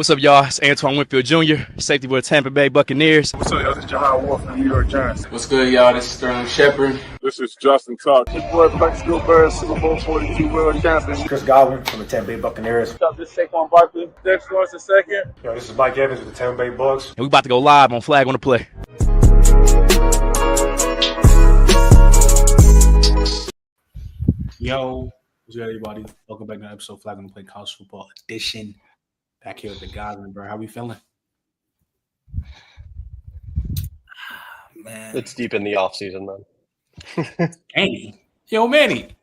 What's up, y'all? It's Antoine Winfield Jr., safety for the Tampa Bay Buccaneers. What's up, y'all? This is Jahad Wolf from the New York Giants. What's good, y'all? This is Sterling Shepard. This is Justin Tuck. This boy, Plexico Bears, Super Bowl 42 world champion. Chris Godwin from the Tampa Bay Buccaneers. What's up? This is Saquon Barkley. Dex Lawrence II. Yo, this is Mike Evans with the Tampa Bay Bucks. And we about to go live on Flag on the Play. Yo, what's good, everybody? Welcome back to another episode of Flag on the Play College Football Edition. Back here with the Godwin, bro. How we feeling? Man. It's deep in the off season, man. Manny. Yo, Manny.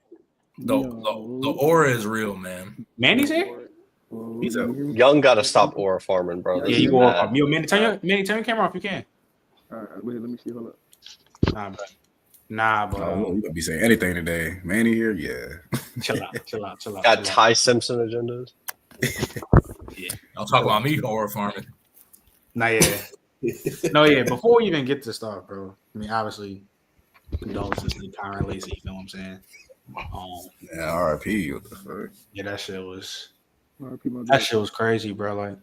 The aura is real, man. Manny's here? He's Young got to stop aura farming, bro. Yeah, you go off. Yo, Manny, turn your camera off. You can. All right, wait, let me see. Hold up. Nah, bro. Oh, we gonna be saying anything today. Manny here, yeah. Chill out. Got Ty Simpson agendas. Yeah. Don't talk about me aura farming. Nah, yeah. No, yeah. Before we even get to start, bro. I mean, obviously, condolences to Kyron Lacey. You know what I'm saying? Yeah, R.I.P. What the fuck? Yeah, that shit was crazy, bro. Like,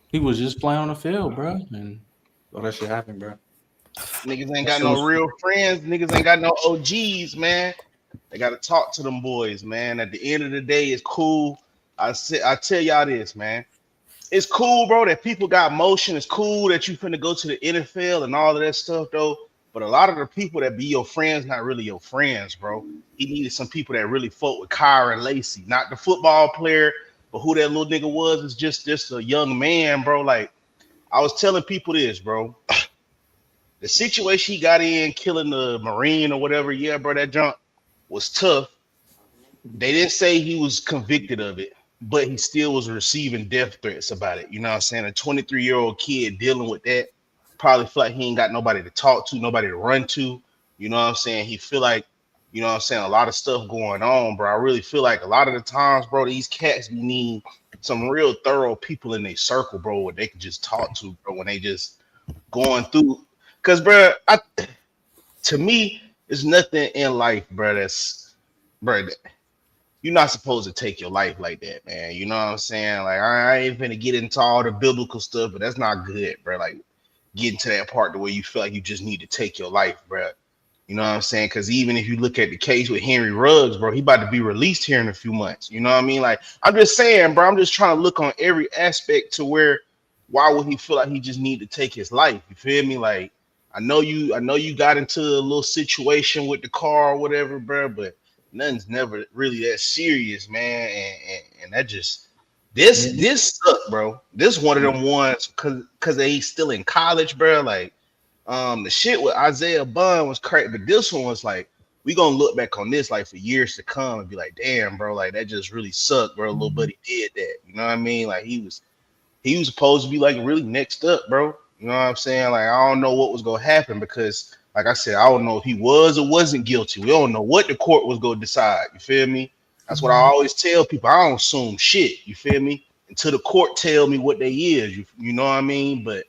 he was just playing on the field, bro, and all that shit happened, bro. Niggas ain't got no real friends. Niggas ain't got no OGs, man. They got to talk to them boys, man. At the end of the day, it's cool. I tell y'all this, man. It's cool, bro, that people got motion. It's cool that you finna go to the NFL and all of that stuff, though. But a lot of the people that be your friends, not really your friends, bro. He needed some people that really fought with Kyron Lacey, not the football player, but who that little nigga was is just a young man, bro. Like, I was telling people this, bro. The situation he got in, killing the Marine or whatever, yeah, bro, that junk was tough. They didn't say he was convicted of it, but he still was receiving death threats about it. You know what I'm saying? A 23-year-old kid dealing with that probably feel like he ain't got nobody to talk to, nobody to run to. You know what I'm saying? He feel like, you know what I'm saying, a lot of stuff going on, bro. I really feel like a lot of the times, bro, these cats need some real thorough people in their circle, bro, where they can just talk to, bro, when they just going through. Because, bro, to me, there's nothing in life, bro, you're not supposed to take your life like that, man. You know what I'm saying? Like, I ain't finna get into all the biblical stuff, but that's not good, bro. Like, getting to that part to where you feel like you just need to take your life, bro. You know what I'm saying? Because even if you look at the case with Henry Ruggs, bro, he about to be released here in a few months. You know what I mean? Like, I'm just saying, bro, I'm just trying to look on every aspect to where, why would he feel like he just need to take his life? You feel me? Like, I know you got into a little situation with the car or whatever, bro, but nothing's never really that serious, man. And that just this sucked, bro. This one of them ones because they still in college, bro. Like the shit with Isaiah Bond was crazy, but this one was like, we gonna look back on this like for years to come and be like, damn, bro, like that just really sucked, bro. Little buddy did that. You know what I mean? Like he was supposed to be like really next up, bro. You know what I'm saying? Like, I don't know what was going to happen because, like I said, I don't know if he was or wasn't guilty. We don't know what the court was going to decide. You feel me? That's what I always tell people. I don't assume shit. You feel me? Until the court tell me what they is. You know what I mean? But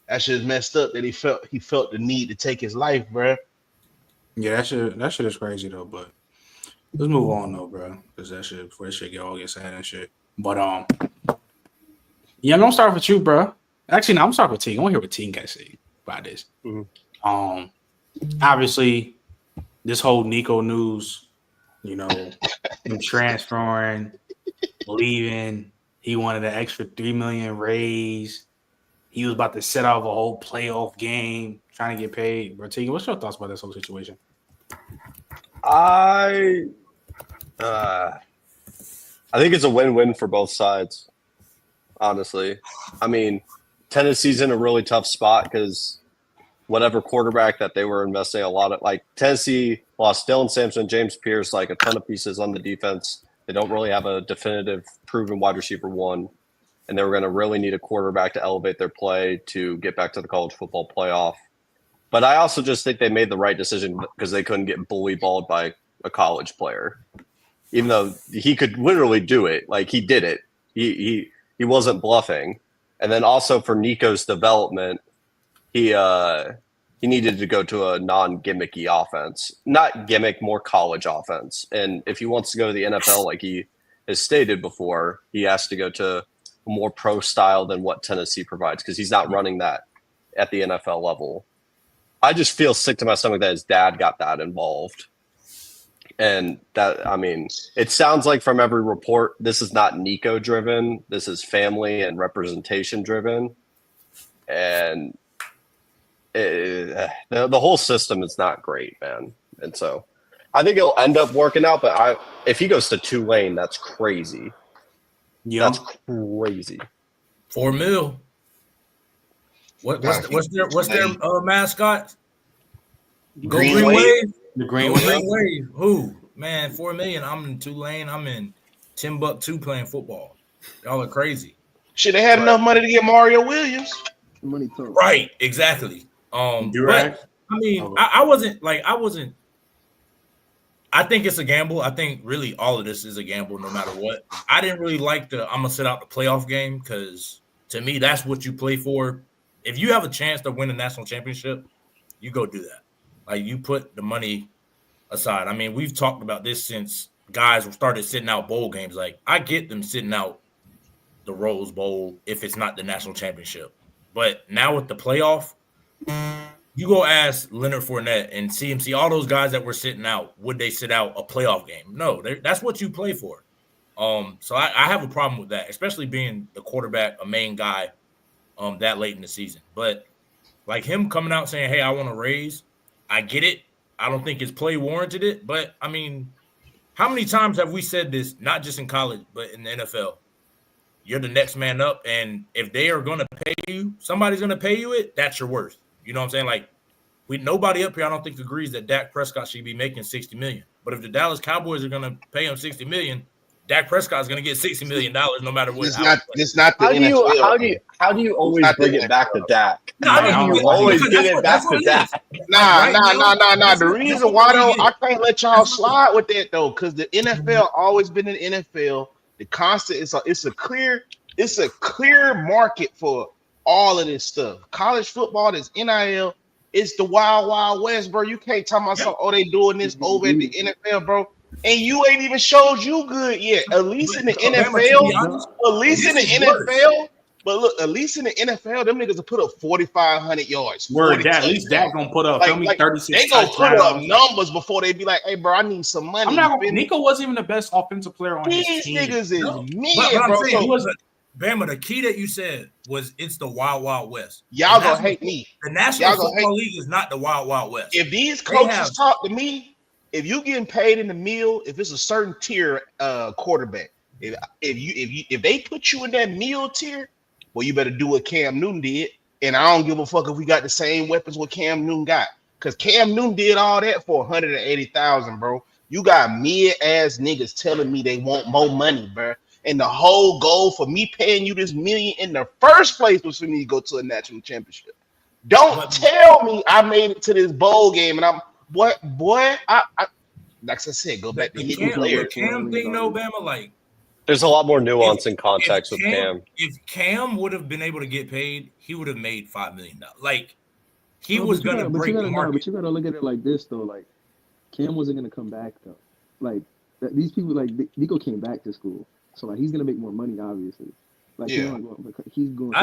that's just messed up that he felt the need to take his life, bro. Yeah, that shit is crazy, though. But let's move on, though, bro. Because before this shit get sad and shit. But, yeah, I'm going to start with you, bro. Actually, no, I'm sorry for Teague. I want to hear what Teague got to say about this. Mm-hmm. Obviously, this whole Nico news, you know, him transferring, leaving, he wanted an extra $3 million raise. He was about to set off a whole playoff game, trying to get paid. Bro, Teague, what's your thoughts about this whole situation? I think it's a win-win for both sides, honestly. I mean, Tennessee's in a really tough spot because whatever quarterback that they were investing a lot of, like Tennessee lost Dylan Sampson, James Pierce, like a ton of pieces on the defense. They don't really have a definitive proven wide receiver one, and they were going to really need a quarterback to elevate their play to get back to the college football playoff. But I also just think they made the right decision because they couldn't get bully balled by a college player, even though he could literally do it. Like he did it. He wasn't bluffing. And then also for Nico's development, he needed to go to a non-gimmicky offense. Not gimmick, more college offense. And if he wants to go to the NFL like he has stated before, he has to go to more pro style than what Tennessee provides because he's not running that at the NFL level. I just feel sick to my stomach that his dad got that involved. And that, I mean, it sounds like from every report, this is not Nico driven. This is family and representation driven. And the whole system is not great, man. And so I think it'll end up working out. But if he goes to Tulane, that's crazy. Yeah. That's crazy. $4 million. What's their mascot? Green Wave. Wave. The Green Green Wave. Wave. Who? Man, $4 million. I'm in Tulane. I'm in Timbuktu playing football. Y'all are crazy. Shit, they had enough money to get Mario Williams. Money talk. Right, exactly. But I mean, I wasn't. I think it's a gamble. I think really all of this is a gamble, no matter what. I didn't really like I'm gonna sit out the playoff game because to me, that's what you play for. If you have a chance to win a national championship, you go do that. Like you put the money aside. I mean, we've talked about this since guys started sitting out bowl games. Like I get them sitting out the Rose Bowl if it's not the national championship. But now with the playoff, you go ask Leonard Fournette and CMC, all those guys that were sitting out, would they sit out a playoff game? No, that's what you play for. So I have a problem with that, especially being the quarterback, a main guy that late in the season. But like him coming out saying, hey, I want to raise, I get it. I don't think his play warranted it. But, I mean, how many times have we said this, not just in college, but in the NFL? You're the next man up, and if they are going to pay you, somebody's going to pay you it, that's your worth. You know what I'm saying? Like, nobody up here, I don't think, agrees that Dak Prescott should be making $60 million. But if the Dallas Cowboys are going to pay him $60 million, Dak Prescott is going to get $60 million no matter what. It's not the NFL. How do you always bring it back to Dak? Nah. The reason why though, I can't let y'all slide with that though, because the NFL always been an NFL. The constant it's a clear market for all of this stuff. College football is NIL. It's the wild, wild west, bro. You can't tell myself, they doing this over at the NFL, bro. And you ain't even showed you good yet. At least in the NFL. But look, at least in the NFL, them niggas will put up 4,500 yards. Word that. At least Dak gonna put up 36. They gonna put up numbers before they be like, hey, bro, I need some money. I'm not gonna. Nico wasn't even the best offensive player on his team. These niggas is men, but bro. I'm saying he wasn't. Bama, the key that you said was it's the Wild Wild West. Y'all gonna hate me. The National Football League is not the Wild Wild West. If these coaches talk to me, if you getting paid in the meal, if it's a certain tier quarterback, if they put you in that meal tier, well, you better do what Cam Newton did. And I don't give a fuck if we got the same weapons what Cam Newton got. Because Cam Newton did all that for $180,000, bro. You got mid-ass niggas telling me they want more money, bro. And the whole goal for me paying you this million in the first place was for me to go to a national championship. Don't tell me I made it to this bowl game and I'm like I said, go back to hitting players. Cam thing, no, Bama, like there's a lot more nuance and context with Cam. If Cam would have been able to get paid, he would have made $5 million. Like he was gonna break the market. But you gotta look at it like this though. Like Cam wasn't gonna come back though. Like these people, like Nico came back to school. So like he's gonna make more money, obviously. Like he's going.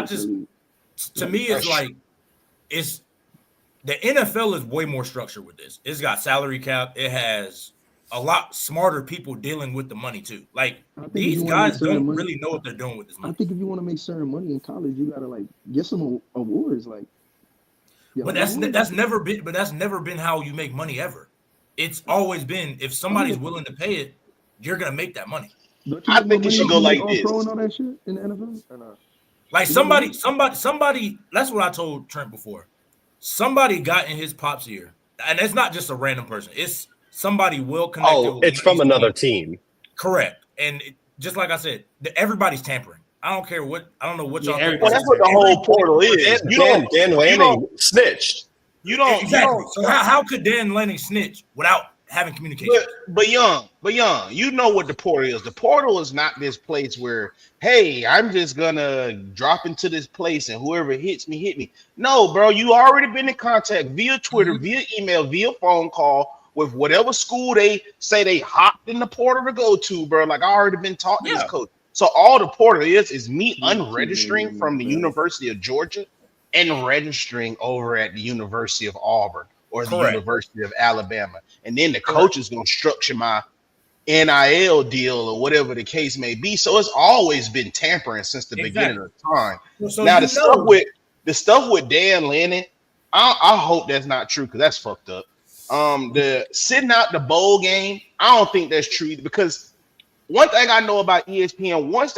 To me, it's like it's the NFL is way more structured with this. It's got salary cap. It has a lot smarter people dealing with the money too. Like these guys don't really know what they're doing with this money. I think if you want to make certain money in college, you gotta like get some awards. Like, but that's never been how you make money ever. It's always been if somebody's willing to pay it, you're gonna make that money. I think it should go like this. Throwing all that shit in the NFL or not? Like somebody. That's what I told Trent before. Somebody got in his pop's ear, and it's not just a random person. It's somebody well connected. Oh, it's from another team. Correct, and just like I said, everybody's tampering. I don't care what. I don't know what y'all. Well, that's what the whole portal is. Dan Lanning snitched. You don't exactly. So how could Dan Lanning snitch without having communication? But young, you know what the portal is. The portal is not this place where, hey, I'm just gonna drop into this place and whoever hits me, hit me. No, bro, you already been in contact via Twitter, via email, via phone call with whatever school they say they hopped in the portal to go to, bro. Like I already been talking to this coach. So all the portal is me unregistering from the University of Georgia and registering over at the University of Auburn or the University of Alabama. And then the coach is going to structure my NIL deal or whatever the case may be. So it's always been tampering since the beginning of time. So now the stuff with Dan Lennon, I hope that's not true because that's fucked up. The sitting out the bowl game, I don't think that's true either, because one thing I know about ESPN, once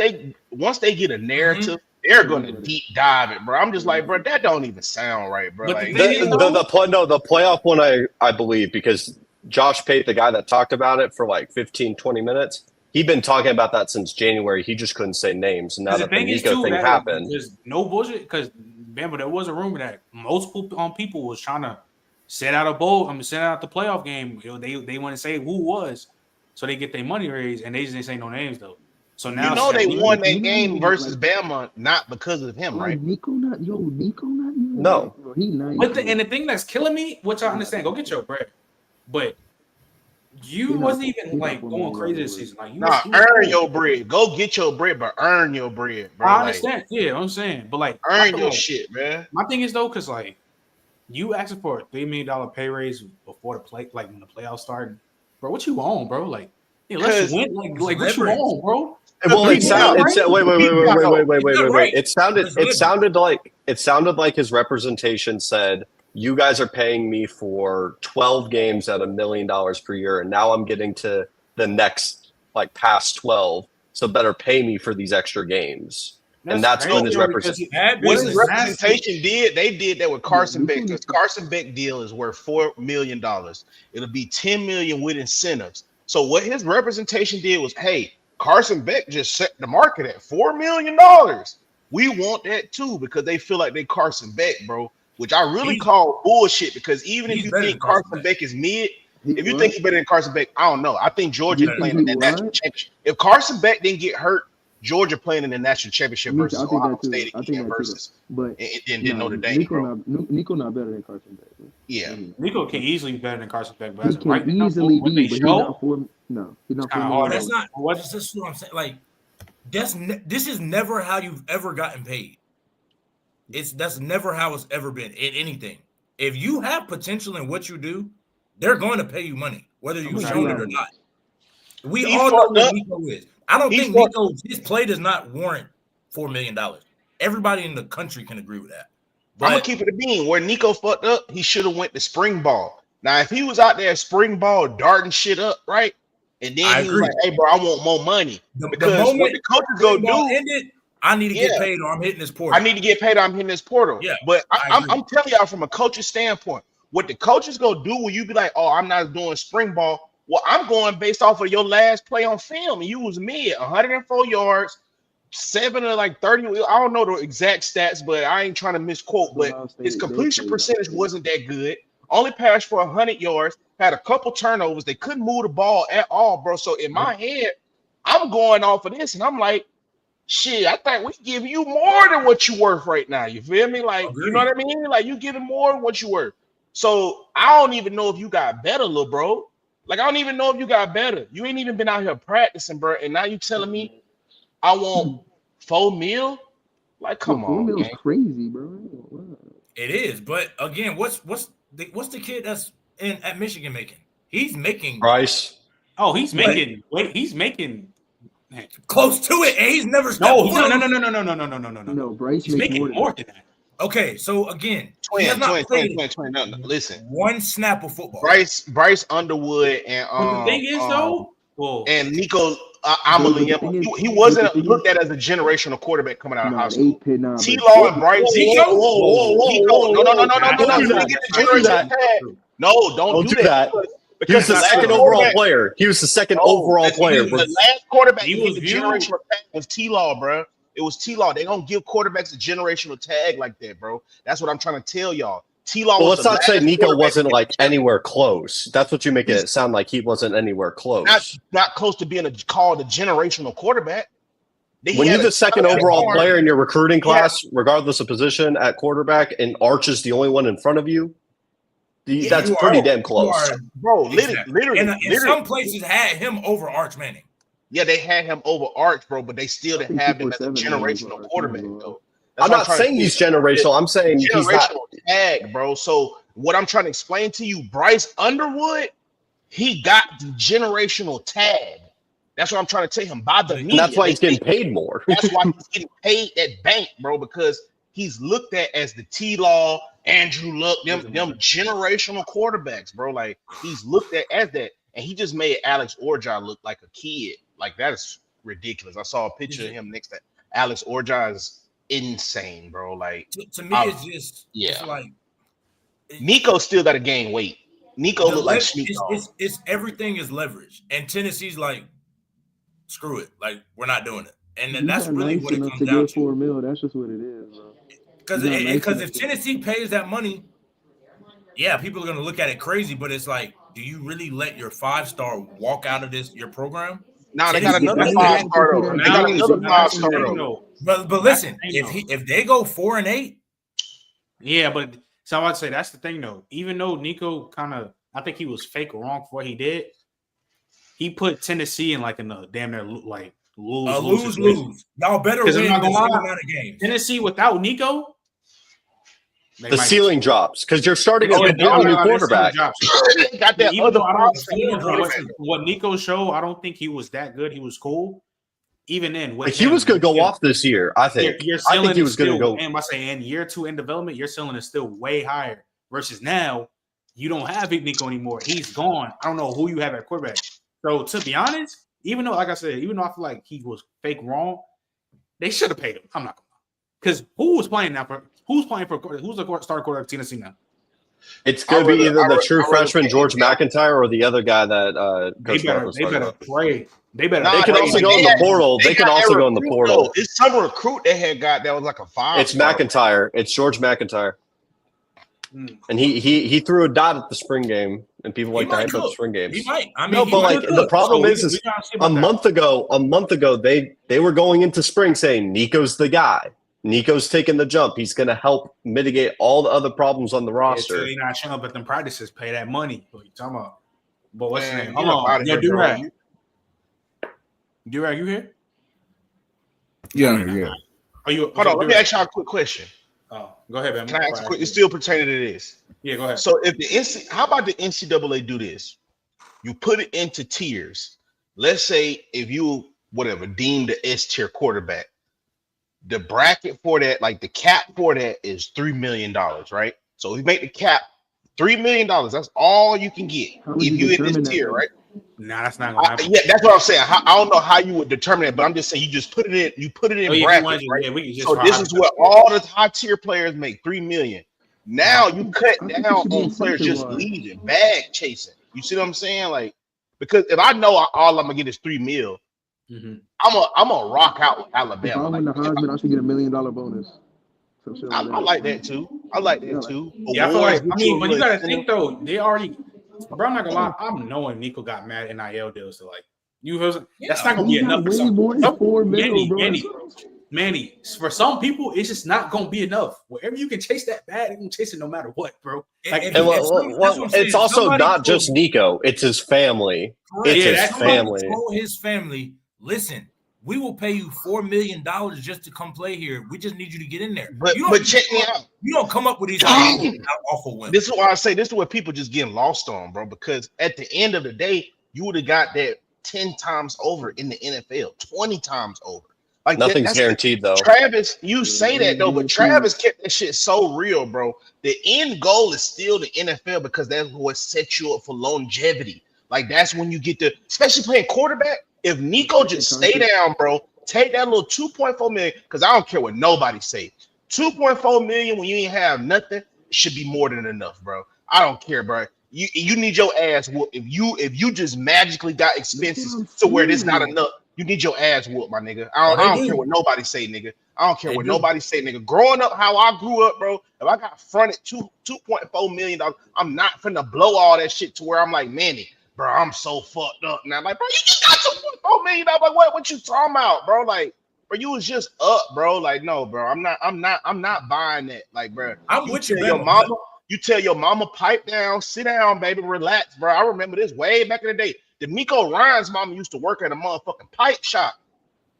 they get a narrative, they're going to deep dive it, bro. I'm just like, bro, that don't even sound right, bro. Like, the playoff one, I believe, because Josh Pate, the guy that talked about it for like 15, 20 minutes, he'd been talking about that since January. He just couldn't say names. And now that the Nico thing happened. There's no bullshit, because remember, there was a rumor that multiple people was trying to set out the playoff game. They want to say who was, so they get their money raised, and they just didn't say no names though. So now they won that game versus Bama not because of him, right? Nico not no. Bro, he nice. But the thing that's killing me, which I understand, go get your bread, but you wasn't even like going crazy this season. Like, earn your bread. Go get your bread, but earn your bread, bro. I understand. Yeah, I'm saying, but like, earn your shit, man. My thing is though, because like, you asking for a $3 million pay raise before when the playoffs started, bro. What you on, bro? Like, yeah, let's win. Like what you on, bro? Well, wait. It sounded like his representation said, you guys are paying me for 12 games at $1 million per year, and now I'm getting to the next past 12, so better pay me for these extra games. That's when his representation. What his representation did, they did that with Carson Beck, because Carson Beck deal is worth $4 million. It'll be $10 million with incentives. So what his representation did was, hey, Carson Beck just set the market at $4 million. We want that too, because they feel like they Carson Beck, bro. Which I really call bullshit, because even if you think Carson Beck is mid, if you think he's better than Carson Beck, I don't know. I think Georgia's playing in the national championship. If Carson Beck didn't get hurt, Georgia playing in the national championship versus Ohio State again versus Notre Dame. Nico not better than Carson Beck. Bro. Yeah, Nico can easily be better than Carson Beck, but he can easily be. But he's not hard. That's not. That's what I'm saying. Like, this is never how you've ever gotten paid. That's never how it's ever been in anything. If you have potential in what you do, they're going to pay you money, whether you've shown it or not. We all know what Nico is. I don't think his play does not warrant $4 million. Everybody in the country can agree with that. But I'm gonna keep it a bean. Where Nico fucked up, he should have went to spring ball. Now, if he was out there spring ball darting shit up, right? And then he was like, "Hey, bro, I want more money." Because what the coaches go do, I need to get paid, or I'm hitting this portal. I need to get paid, or I'm hitting this portal. Yeah, but I'm telling y'all from a coach's standpoint, what the coaches go do when you be like, "Oh, I'm not doing spring ball." Well, I'm going based off of your last play on film, and you was mid, 104 yards, 7 or 30. I don't know the exact stats, but I ain't trying to misquote. But his completion percentage wasn't that good. Only passed for 100 yards. Had a couple turnovers. They couldn't move the ball at all, bro. So in my head, I'm going off of this, and I'm like, shit, I think we give you more than what you worth right now. You feel me? Like, you know what I mean? Like, you giving more than what you worth. So I don't even know if you got better, little bro. Like, I don't even know if you got better. You ain't even been out here practicing, bro. And now you telling me I want $4 million? Like, come on, $4 million's crazy, bro. It is, but again, what's the kid that's at Michigan making? He's making Bryce. Oh, he's making. Wait, he's making close to it, and he's never. No. Bryce he's making more than that. Okay, so again, twin. No, listen. One snap of football. Bryce Underwood and the thing is though, and Nico Amaliyama, he wasn't looked at as a generational quarterback coming out of high school. T-Law and Bryce. Whoa. No, don't do that. He was the second overall player. He was the second overall player. The last quarterback he was the generational tag was T-Law, bro. It was T-Law. They don't give quarterbacks a generational tag like that, bro. That's what I'm trying to tell y'all. T-Law. Well, let's not say Nico wasn't anywhere close. That's what you make it sound like. He wasn't anywhere close. Not close to being called a generational quarterback. When you're the second overall player in your recruiting class, regardless of position at quarterback, and Arch is the only one in front of you, that's pretty damn close. Bro, literally. And some places had him over Arch Manning. Yeah, they had him over Arch, bro, but they still didn't have him as a 247 generational quarterback, though. I'm not saying he's generational. I'm saying he's not. Generational tag, bro. So what I'm trying to explain to you, Bryce Underwood, he got the generational tag. That's what I'm trying to tell him by the media. And that's why he's getting paid more. That's why he's getting paid that bank, bro, because he's looked at as the T-Law, Andrew Luck, them generational quarterbacks, bro. Like, he's looked at as that. And he just made Alex Orgeron look like a kid. Like, that is ridiculous. I saw a picture of him next to Alex Orgeron. Is insane, bro. Like, to me, it's just it's like Nico still got to gain weight. Nico look like Snoop Dogg. It's everything is leverage, and Tennessee's like, screw it, like we're not doing it, and that's really what it comes down to. $4 million, that's just what it is, bro. Because if Tennessee pays that money, yeah, people are gonna look at it crazy, but it's like, do you really let your 5-star walk out of your program? Nah, they got another 5-star. They got another 5-star. But listen, if they go 4-8, yeah, but so I'd say that's the thing though. Even though Nico I think he was fake wrong for what he did. He put Tennessee in a damn near like lose. Y'all better win the same amount of games. Tennessee without Nico, the ceiling drops because you're starting a new quarterback. Got that what Nico showed, I don't think he was that good. He was cool. Even then, he was going to go off this year. I think. I think he was going to go. And by saying year 2 in development, your ceiling is still way higher. Versus now, you don't have Nico anymore. He's gone. I don't know who you have at quarterback. So to be honest, even though, like I said, even though I feel like he was fake wrong, they should have paid him. I'm not gonna lie. Because who's the starting quarterback of Tennessee now? It's going to be either the true freshman George McIntyre or the other guy that they better pray. They could also go in the portal. They could also go in the portal. It's some recruit they had got that was like a 5. It's McIntyre. It's George McIntyre. And he threw a dot at the spring game, and people like to hype up spring games. He might. I mean, no, but the problem is a month ago they were going into spring saying Nico's the guy. Nico's taking the jump. He's going to help mitigate all the other problems on the roster. They're not showing up at them practices. Pay that money. What you talking about? But what's his name? Hold on. Yeah, Durag. Durag, you here? Yeah. Are you? Hold on. Let me ask y'all a quick question. Oh, go ahead, man. Can I ask a quick? It's still pertaining to this. Yeah, go ahead. So if how about the NCAA do this? You put it into tiers. Let's say if you deemed the S tier quarterback, the bracket for that, like the cap for that is $3 million, right? So we make the cap $3 million. That's all you can get if you in this tier, right? Nah, that's not gonna happen. Yeah, that's what I'm saying. I don't know how you would determine it, but I'm just saying you just put it in. You put it in brackets, right? Yeah, so this is what all the high tier players make $3 million. Now you cut down on players just leaving, bag chasing. You see what I'm saying? Like, because if I know all I'm gonna get is $3 million, I'm gonna rock out with Alabama. If I win the Heisman, I should get $1 million bonus. I like that too. I like that too. Yeah, I feel like, but you gotta think though, they already. Bro, I'm not gonna lie. I'm knowing Nico got mad NIL deals to that's not gonna be enough for some. Manny, for some people, it's just not gonna be enough. Wherever you can chase that bag, you can chase it no matter what, bro. It's also not just Nico; it's his family. It's his family. Told his family, listen, we will pay you $4 million just to come play here. We just need you to get in there. But check me out. You don't come up with these awful wins. This is why I say this is where people just getting lost on, bro. Because at the end of the day, you would have got that 10 times over in the NFL, 20 times over. Like nothing's guaranteed, though. Travis, you say that though, but Travis kept that shit so real, bro. The end goal is still the NFL because that's what sets you up for longevity. Like that's when you get to, especially playing quarterback. If Nico just stay down, bro, take that little 2.4 million, because I don't care what nobody say. 2.4 million when you ain't have nothing should be more than enough, bro. I don't care, bro. You need your ass whooped. If you just magically got expenses to where there's not enough, you need your ass whooped, my nigga. I don't care what nobody say, nigga. I don't care what nobody say, nigga. Growing up how I grew up, bro, if I got fronted $2.4 million, I'm not finna blow all that shit to where I'm like, Manny, bro, I'm so fucked up now. Like, bro, you just got $2.4 million. Like, what you talking about, bro? Like, bro, you was just up, bro. Like, no, bro, I'm not buying that. Like, bro, I'm with you, your mama. You tell your mama, pipe down, sit down, baby, relax, bro. I remember this way back in the day. D'Amico Ryan's mama used to work at a motherfucking pipe shop.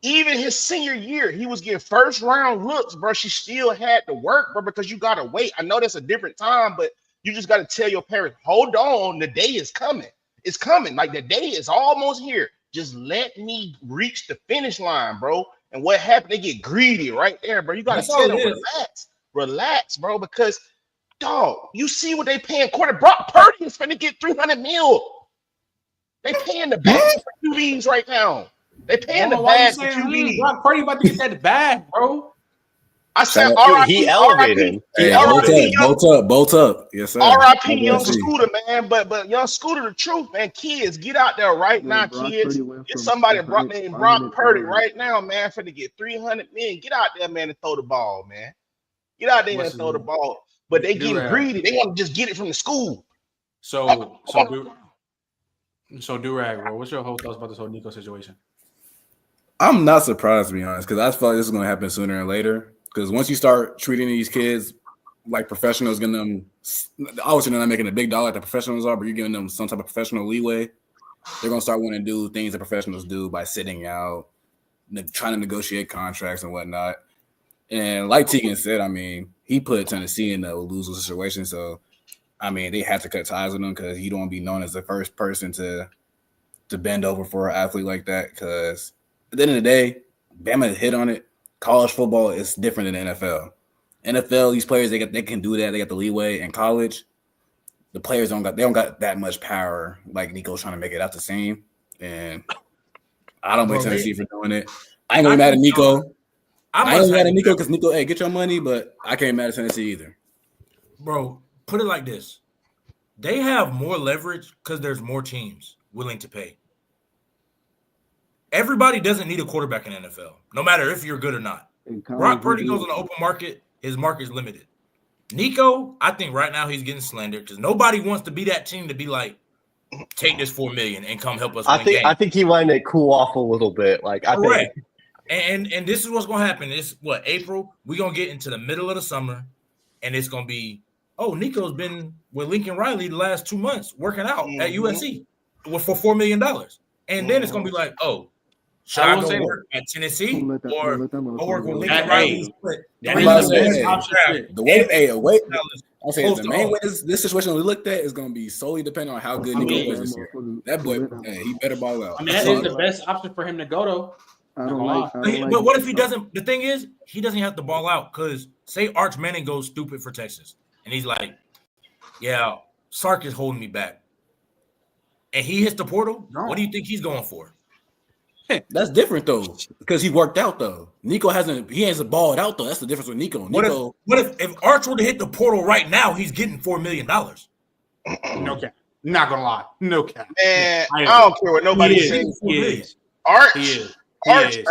Even his senior year, he was getting first round looks, bro. She still had to work, bro, because you gotta wait. I know that's a different time, but you just gotta tell your parents, hold on, the day is coming. It's coming. Like the day is almost here. Just let me reach the finish line, bro. And what happened? They get greedy right there, bro. You gotta tell them, relax, bro, because dog, you see what they paying quarter. Brock Purdy is finna get 300 mil. They paying the bags for QBs right now. They paying the bags for QBs. Brock Purdy about to get that bag, bro. I said, he elevated. Bolt up. Yes, sir. R.I.P. Young Scooter, man. But Young Scooter, the truth, man. Kids, get out there right now, kids. Get somebody named Brock Purdy right now, man, finna get 300 million. Get out there, man, and throw the ball, man. Get out there and throw the ball. But they getting greedy. They want to just get it from the school. So Durag, bro, what's your whole thoughts about this whole Nico situation? I'm not surprised, to be honest, because I feel like this is going to happen sooner or later. Because once you start treating these kids like professionals, getting them, obviously they're not making a big dollar like the professionals are, but you're giving them some type of professional leeway, they're going to start wanting to do things that professionals do by sitting out, trying to negotiate contracts and whatnot. And like Tegan said, I mean, he put Tennessee in a losing situation. So, I mean, they had to cut ties with him because you don't want to be known as the first person to bend over for an athlete like that. Because at the end of the day, Bama hit on it. College football is different than the NFL. NFL, these players, they can do that. They got the leeway. In college, the players don't got that much power like Nico's trying to make it out the same. And I don't blame Tennessee for doing it. I ain't gonna be mad at Nico. I ain't mad at Nico because Nico, hey, get your money, but I can't mad at Tennessee either. Bro, put it like this. They have more leverage because there's more teams willing to pay. Everybody doesn't need a quarterback in the NFL, no matter if you're good or not. Brock Purdy goes on the open market. His market is limited. Nico, I think right now he's getting slandered because nobody wants to be that team to be like, take this $4 million and come help us win games. I think he wanted to cool off a little bit. Like I think. And this is what's going to happen. It's April? We're going to get into the middle of the summer, and it's going to be, Nico's been with Lincoln Riley the last 2 months working out at USC for $4 million. And then it's going to be like, should I go work at Tennessee or work with Lincoln Riley? I'll say the main way this situation we looked at is going to be solely dependent on how good Nico is this year. That boy, he better ball out. I mean, that is the best option for him to go, though. But what if he doesn't? The thing is, he doesn't have to ball out because say Arch Manning goes stupid for Texas, and he's like, "Yeah, Sark is holding me back," and he hits the portal. No. What do you think he's going for? That's different though, because he worked out though. Nico hasn't balled out though. That's the difference with Nico. What if Arch were to hit the portal right now? He's getting $4 million. No cap. Not gonna lie. No cap. Man, I don't care what nobody says. Arch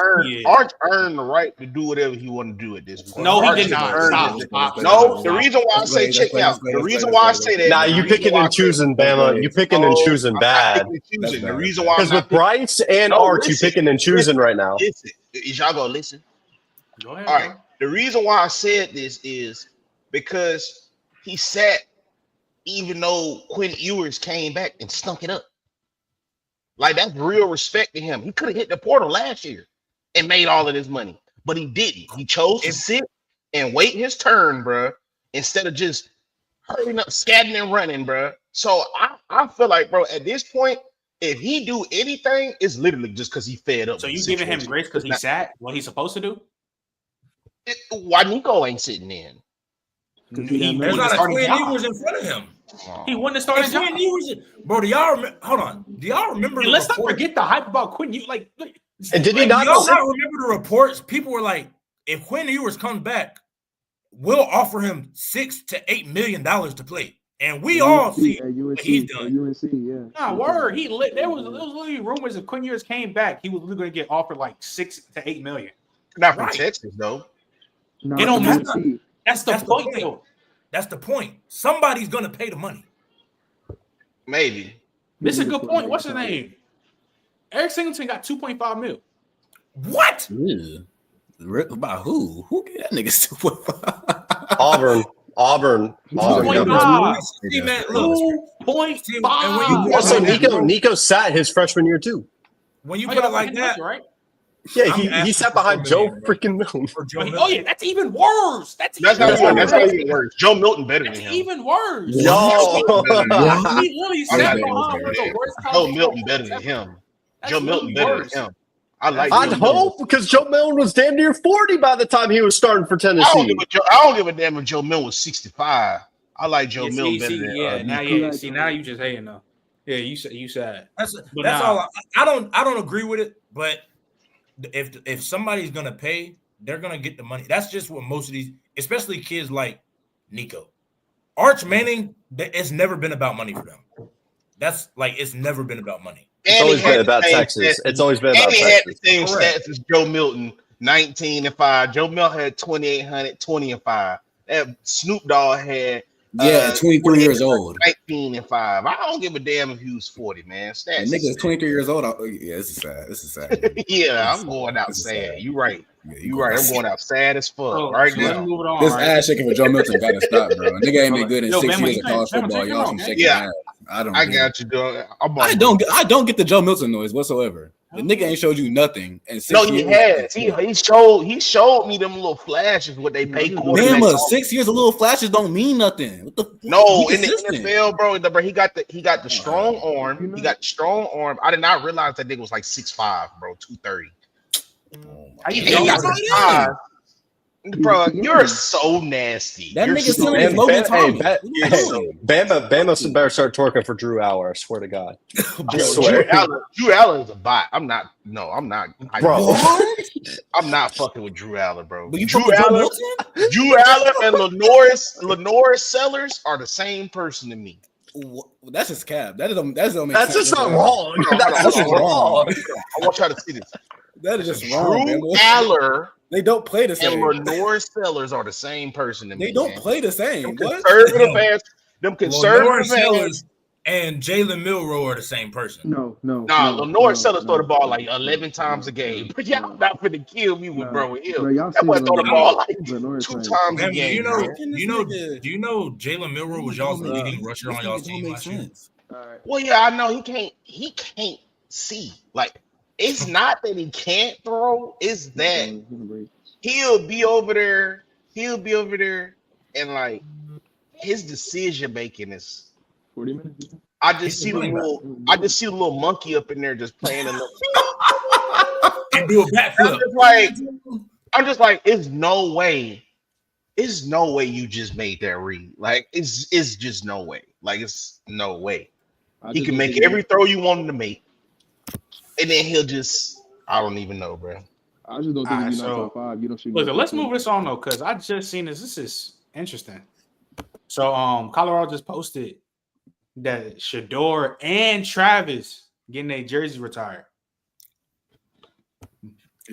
earned the right to do whatever he want to do at this point. No, he did not. Stop. No, the reason why I say check me out. The reason why I say that. Nah, you picking and choosing, Bama. You picking and choosing bad. The reason why, because with Bryce and Arch, you picking and choosing right now. Listen, is y'all gonna listen? Go ahead. All right. The reason why I said this is because he sat, even though Quinn Ewers came back and stunk it up. Like, that's real respect to him. He could have hit the portal last year and made all of this money, but he didn't. He chose to sit and wait his turn, bro, instead of just hurrying up, scatting and running, bro. So I feel like, bro, at this point, if he do anything, it's literally just because he fed up. So you giving him grace because he sat what he's supposed to do? Why Nico ain't sitting in? There's not a Quinn Ewers in front of him. He wouldn't have started. Quinn Ewers, bro. Do y'all remember? Let's not forget the hype about Quinn Ewers. And did he not? Y'all not remember the reports? People were like, if Quinn Ewers comes back, we'll offer him $6 to $8 million to play. And we all see what he's done. UNC, yeah. Nah, word. There was literally rumors if Quinn Ewers came back, he was literally going to get offered like $6 to $8 million. Not from Texas, though. No, it don't matter. That's the point. That's the point. Somebody's going to pay the money. Maybe. This is a good point. What's his name? Eric Singleton got $2.5 million. What? About who? Who gave that nigga $2.5? Auburn. Auburn. Point Governor. five. See, man, look. 2.5. And when you put Also, it like that, Nico sat his freshman year too. when you put it like that, right? Yeah, I'm he asking sat for behind Joe Joe Milton, bro. freaking Milton. Or Joe Oh Milton. yeah, that's even worse. That's That's not That's even worse. Joe Milton better than That's him. even worse. Yo. He really I'm sat not even behind gonna one of say the that. worst Joe college Milton football better than ever. him. That's Joe Milton really better worse. than him. I like I'd Joe Milton. hope because Joe Milton was damn near 40 by the time he was starting for I don't Tennessee. give a damn if Joe Milton was 65. I like Joe Milton better than Nico. Now you just hating though. Yeah, you said That's But that's nah. all. I don't agree with it. But if somebody's gonna pay, they're gonna get the money. That's just what most of these, especially kids like Nico, Arch Manning. It's never been about money for them. That's like it's never been about money. It's always been about Texas. It's always been about Texas. He had Texas. the same Correct. stats as Joe Milton, 19-5. Joe Milton had 2,800, 20-5. That Snoop Dogg had 23 years old. 19-5. I don't give a damn if he was 40, man. Stats. That nigga is 23 years old. Yeah, this is sad. This is sad. Yeah, I'm going out sad. You right. Yeah, You right. I'm going out sad as fuck right so let's now. move it on. This right? ass shaking for Joe Milton got to stop, bro. Nigga ain't been good in Yo, 6 Bama, years you of college can't- Bama, football. take it Y'all off, some man. shaking Yeah. ass. I don't. I get it. got you, dog. I don't get the Joe Milton noise whatsoever. The nigga ain't showed you nothing in 6 No, years. he has. He showed me them little flashes what they pay quarterbacks. Bama, 6 years of little flashes don't mean nothing. What the? No, Be in the consistent. NFL, bro, he got the strong arm. He got the strong arm. I did not realize that nigga was like 6'5", bro, 230. How you He got doing? the size. Bro, you're so nasty. That You're nigga's so telling me Logan Thomas. Bama better start twerking for Drew Aller. I swear to God. I swear. Drew Aller is a bot. I'm not. Bro. I'm not fucking with Drew Aller, bro. But you Drew fuck with Joe Aller, Milton? Drew Aller and Lenore Sellers are the same person to me. That's just cap. That don't make That's sense. just not wrong. That's That's just wrong. wrong. I want y'all to see this. That is just wrong, Drew man. Aller They don't play the and same. Lenore Sellers are the same person to me. They don't man. play the same. Them What? conservative ass. Them conservative Lawrence ass. Sellers and Jalen Milroe are the same person. Nah, Lenore Sellers throw the ball like 11 times a game. But y'all not finna kill me with bro with him. Bro, y'all That boy seen throw the Lenore- ball like Lenore's 2 playing. times a Man, game. do man. you know Jalen Milroe was y'all's leading rusher on y'all's team last year? Well, yeah, I know he can't see. Like, it's not that he can't throw, it's that he'll be over there, and like his decision making is 40 minutes. I just see the little monkey up in there just playing a little and do a backflip. I'm just like, it's no way you just made that read. Like, it's just no way. Like, it's no way. He can make every throw you want him to make, and then he'll just, I don't even know, bro. I just don't think if you're not top 5, you don't shoot. Look, let's move this on though, because I just seen this. This is interesting. So, Colorado just posted that Shador and Travis getting their jerseys retired.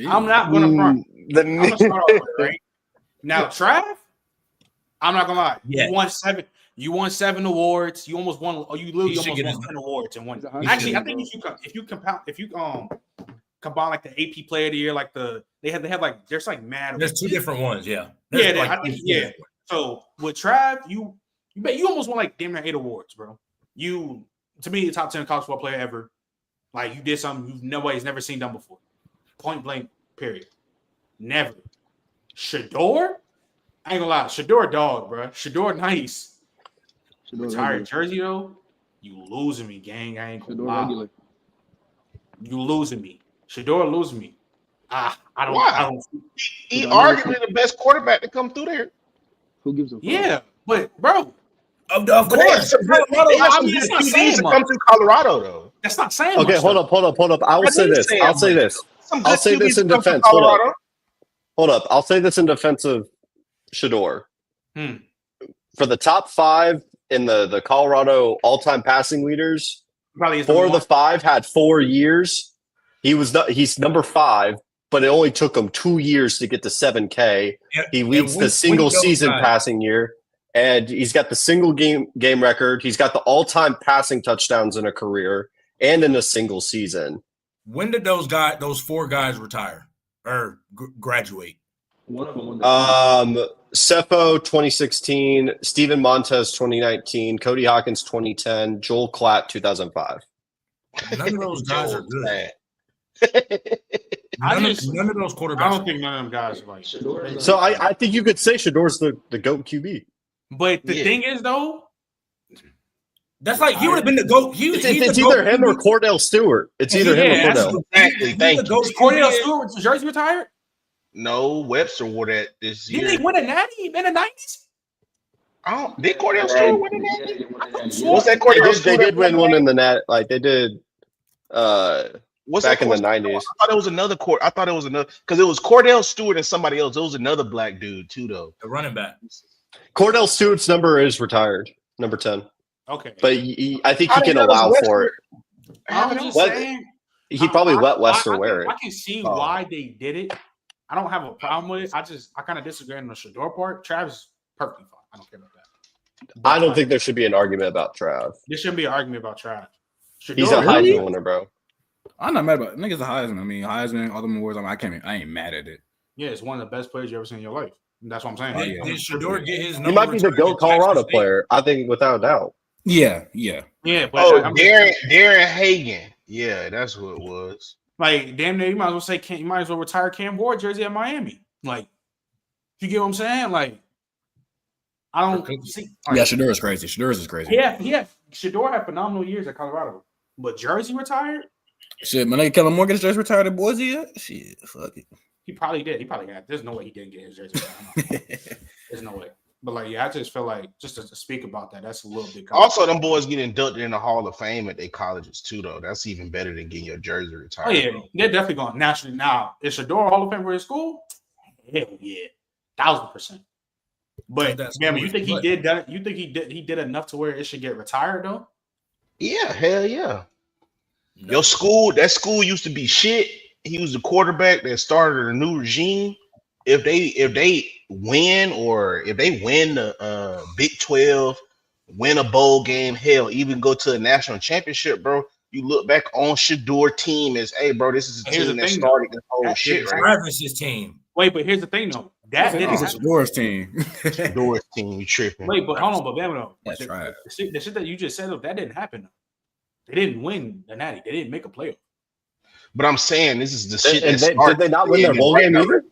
I'm not gonna front. I'm gonna start off with it, right now, Trav. I'm not gonna lie. Yeah. You won 7 awards. You almost won. You literally He should almost get won his- 10 awards and won. He's a Actually, I high think school, if you combine like the AP Player of the Year, like they have like there's like mad. There's 2 different ones, yeah. Yeah, There's I think yeah. So with Trav, you almost won like damn near 8 awards, bro. You to me the top 10 college football player ever. Like you did something nobody's never seen done before. Point blank, period. Never. Shador, I ain't gonna lie. Shador dog, bro. Shador nice. Retired jersey though, you losing me, gang. I ain't gonna lie. You losing me. Shador losing me. I don't. Why? I don't. He arguably the best quarterback to come through there. Who gives a fuck? Yeah, but bro, of But they have course. some good- they have some I mean, good it's not QBs saying to much. come through Colorado, though. That's not saying Okay, much, hold though. up. I will That say is this. saying I'll say much. this. Some I'll good say this QBs in come through defense. Hold Colorado. up. I'll say this in defense of Shador. For the top 5 in the Colorado all-time passing leaders, Probably is 4 of number the 5 had 4 years. He's number 5, but it only took him 2 years to get to 7K. He leads the single season passing year, and he's got the single game record. He's got the all-time passing touchdowns in a career and in a single season. When did those 4 guys retire or graduate? Cepho 2016, Steven Montez 2019, Cody Hawkins 2010, Joel Klatt 2005. None of those guys are good. None of those quarterbacks. I don't think none of them guys are like. So I think you could say Shador's the GOAT QB. But the thing is, though, that's like he would have been the GOAT. It's either him or Cordell Stewart. It's either him or Cordell. Exactly. Thank you. Cordell Stewart was jersey retired? No, Webster wore that this year. Didn't he win a natty in the 90s? Did Cordell Stewart win a natty? What's that Cordell Stewart? They did win one in the net. Like they did back in the 90s. I thought it was another because it was Cordell Stewart and somebody else. It was another black dude too, though. The running back. Cordell Stewart's number is retired, number 10. Okay. But I think he can allow for it. I'm just saying. He probably let Wester wear it. I can see why they did it. I don't have a problem with it. I kind of disagree on the Shador part. Travis is perfectly fine. I don't care about that. But I don't think there should be an argument about Trav. There shouldn't be an argument about Trav. He's a Heisman winner, bro. I'm not mad about it. Niggas a Heisman. I mean, Heisman, all the awards. I ain't mad at it. Yeah, it's one of the best players you ever seen in your life. That's what I'm saying. Did Shador get his number? He might be the GOAT Colorado player. I think without a doubt. Yeah. But Darren Hagen. Yeah, that's what it was. Like, damn near, you might as well say you might as well retire Cam Ward jersey at Miami. Like, you get what I'm saying? Like, I don't see. Yeah, Shador is crazy. Shador is crazy. Yeah. Shador had phenomenal years at Colorado, but jersey retired. Shit, my nigga Kellen Moore gets jersey retired at Boise yet? Shit, fuck it. He probably did. He probably got. There's no way he didn't get his jersey retired. There's no way. But like, yeah, I just feel like just to speak about that, that's a little bit. Also, them boys get inducted in the Hall of Fame at their colleges too, though. That's even better than getting your jersey retired. Oh yeah, they're definitely going nationally now. Is Shador Hall of Fame for his school? Hell yeah, 1000%. But yeah, you think he did that? You think he did enough to where it should get retired though? Yeah, hell yeah. No. That school used to be shit. He was the quarterback that started a new regime. If they win the Big 12, win a bowl game, hell, even go to a national championship, bro, you look back on Shador team as, hey, bro, this is a team that started this whole shit. Travis's team. Wait, but here's the thing, though. That didn't happen. Shador's team. Shador's team, you tripping. Wait, but hold on, but though. That's right. The shit that you just said, that didn't happen. Though. They didn't win the Natty. They didn't make a playoff. But I'm saying this is the shit. Did they not win their bowl game either?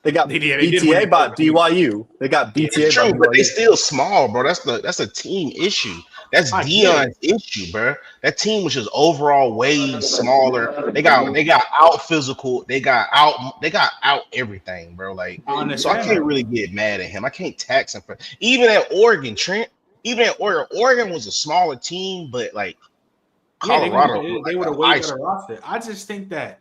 They got BTA by BYU. They got BTA. It's true, but they still small, bro. That's a team issue. That's Dion's issue, bro. That team was just overall way smaller. They got out physical. They got out everything, bro. Like, so I can't really get mad at him. I can't tax him for even at Oregon, Trent. Even at Oregon was a smaller team, but like Colorado, they would have way better roster. I just think that.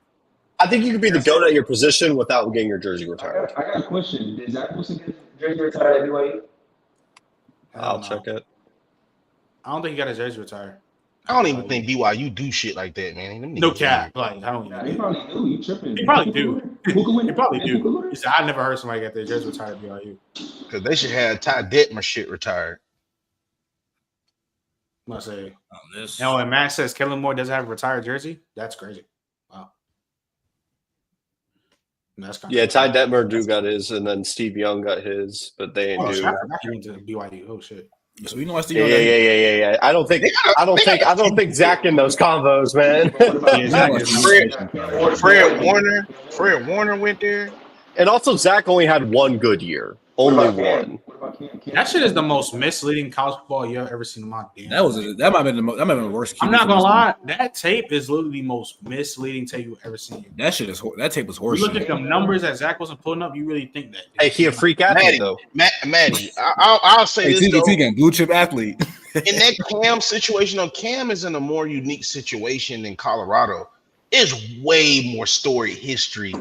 I think you could be the GOAT at your position without getting your jersey retired. I got a question. Did Zach Wilson get his jersey retired at BYU? I'll check it. I don't think he got his jersey retired. I don't even think BYU do shit like that, man. No cap. Like, I don't even He probably do. You tripping. He probably do. He probably do. He said, I never heard somebody get their jersey retired at BYU. Because they should have Ty Detmer shit retired. I say. Now, when Matt says Kellen Moore doesn't have a retired jersey, that's crazy. Wow. That's yeah, Ty Detmer got his, and then Steve Young got his, but they ain't do. He went to BYU. Oh shit. So you know what Steve Yeah. I don't think Zach in those combos, man. Fred Warner went there. And also Zach only had one good year. Only one. That shit is the most misleading college football you've ever seen in my damn. That might have been the worst. I'm not gonna lie, that tape is literally the most misleading tape you've ever seen. That tape was horseshit. You look at them numbers that Zach wasn't putting up, you really think that. Hey, he a freak athlete though. Maddie, I'll say this though. Blue chip athlete. In that Cam situation, Cam is in a more unique situation than Colorado. There's way more story history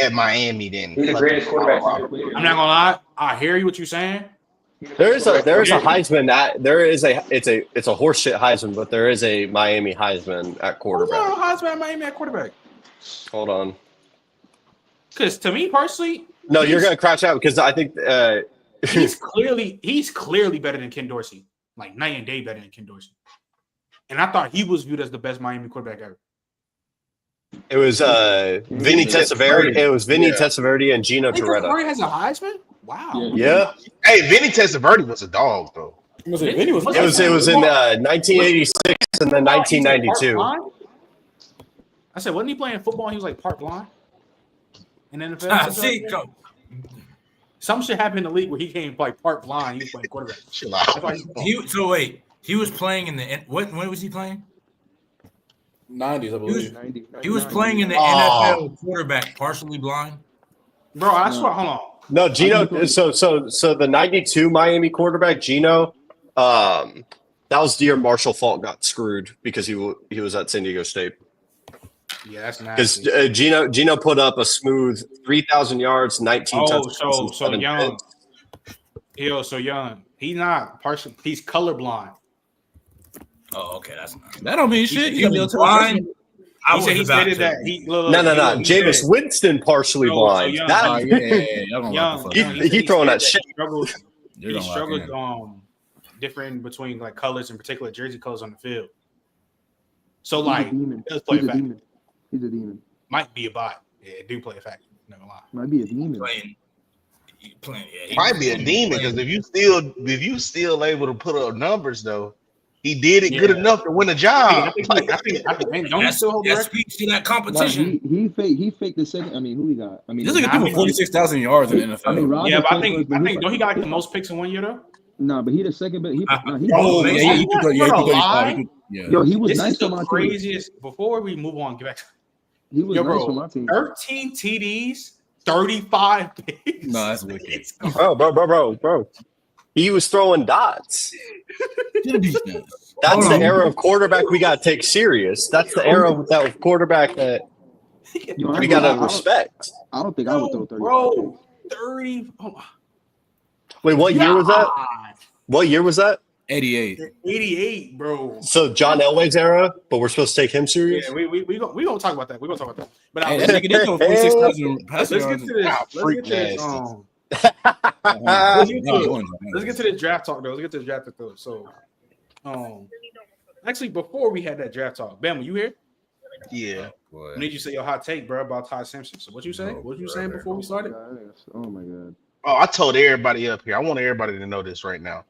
at Miami than he's the greatest quarterback. I'm not gonna lie. I hear you what you're saying. There is a Heisman it's a horseshit Heisman, but there is a Miami Heisman at quarterback. Heisman at Miami at quarterback. Hold on. Because to me personally, no, you're gonna crash out because I think he's clearly better than Ken Dorsey, like night and day better than Ken Dorsey. And I thought he was viewed as the best Miami quarterback ever. It was Vinny Testaverde. It was Vinny Testaverde and Gino Torretta. Curry has a Heisman? Wow. Yeah. Hey, Vinny Testaverde was a dog though. It was in 1986 and then 1992. I said, wasn't he playing football? And he was like part blind in the NFL. I see. Some shit happened in the league where he came like part blind. He was playing quarterback. Chill out. So wait, he was playing in the when was he playing? 90s, I believe. He was playing in the NFL quarterback, partially blind. Bro, I swear. Hold on. No, Gino. So the 92 Miami quarterback, Gino. That was the year Marshall Faulk got screwed because he was at San Diego State. Yeah, that's nasty. Because Gino put up a smooth 3,000 yards, 19 touchdowns. So young. So young. He's not partial. He's colorblind. Oh, okay, that's not. That don't mean shit. He was blind. He stated that. No. Jameis Winston partially blind. He throwing that shit. He struggled different between like colors, in particular jersey colors on the field. So like, it does play a factor. He's a demon. Might be a bot. Yeah, it do play a factor. Never lie. Might be a demon. Might be a demon because if you still able to put up numbers though, he did it good enough to win a job. I think don't still hold that speaks to that competition. He faked the second. I mean, who he got? I mean, this nigga threw 46,000 yards in the NFL. I mean, but I think don't he got like the most picks in 1 year though? Nah, but he the second best. He was nice on my craziest. Team. Before we move on, get back. He was nice on my team. 13 TDs, 35 picks. No, that's wicked. Bro. He was throwing dots. That's the era of quarterback we got to take serious. That's the era of that quarterback that we got to respect. I don't think I would throw 30. Bro, 30. Oh. Wait, what year was that? What year was that? 88. 88, bro. So John Elway's era, but we're supposed to take him serious? Yeah, we gonna talk about that. We're gonna talk about that. But let's get to this draft talk though. So actually before we had that draft talk, Bama, you here? Yeah. I need you to say your hot take, bro, about Ty Simpson. So what you say? What you saying before we started? Oh my god. Oh, I told everybody up here. I want everybody to know this right now.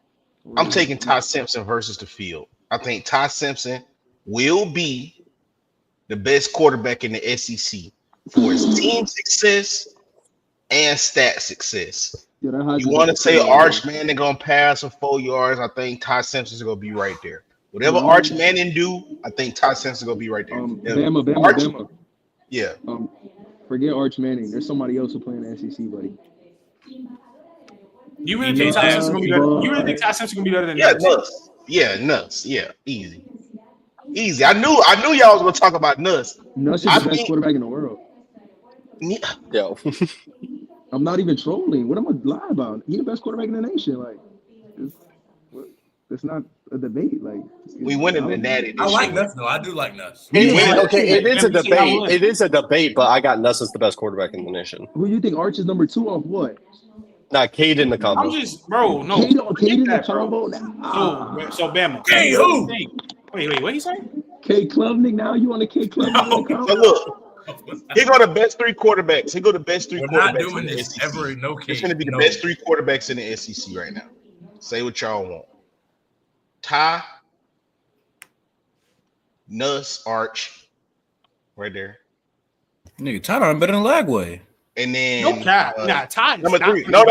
I'm taking Ty Simpson versus the field. I think Ty Simpson will be the best quarterback in the SEC for his team success and stat success. You want to say Arch Manning gonna pass for 4 yards? I think Ty Simpson's gonna be right there. Whatever Arch Manning do, I think Ty Simpson's gonna be right there. Bama. Yeah. Forget Arch Manning. There's somebody else who playing the SEC, buddy. You really think Ty Simpson's gonna be better? You really think Ty Simpson's gonna be better than Nuss? Yeah, Nuss. Yeah, easy. I knew y'all was gonna talk about Nuss. Nuss is the best quarterback in the world. Yo. I'm not even trolling. What am I lie about? He's the best quarterback in the nation. Like, it's not a debate. Like, we went in the natty. I like Nuss though. I do like Nuss. It is a debate. It is a debate, but I got Nuss as the best quarterback in the nation. Who do you think Arch is number 2 off what? Not Cade in the combo. I'm just, bro. No, Cade in the combo. So Bama. Hey, who? Wait. What you say? Cade Klubnik. Now you want to Cade Klubnik? So look. He go the best 3 quarterbacks. We're not doing this ever. No case. It's going to be the best 3 quarterbacks in the SEC right now. Say what y'all want. Ty, Nuss, Arch, right there. Nigga, Ty done better than Lagway. And then Ty. Number 3. No.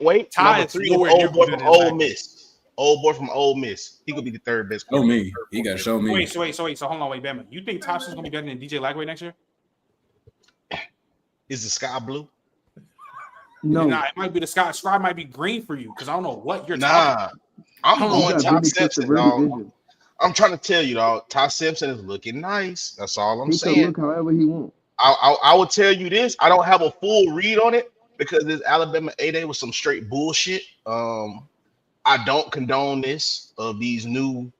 Wait. Ty number 3 is old boy from Ole Miss. Old boy from Ole Miss. He could be the 3rd best. Show me. He got to show me. Wait. So hold on. Wait, Bama. You think Thompson's gonna be better than DJ Lagway next year? Is the sky blue? No. Nah, it might be the sky might be green for you because I don't know what you're talking about. I'm going Ty Simpson, dog. I'm trying to tell you, dog. Ty Simpson is looking nice. That's all I'm saying. He can look however he wants. I will tell you this. I don't have a full read on it because this Alabama A-Day was some straight bullshit. I don't condone this of these new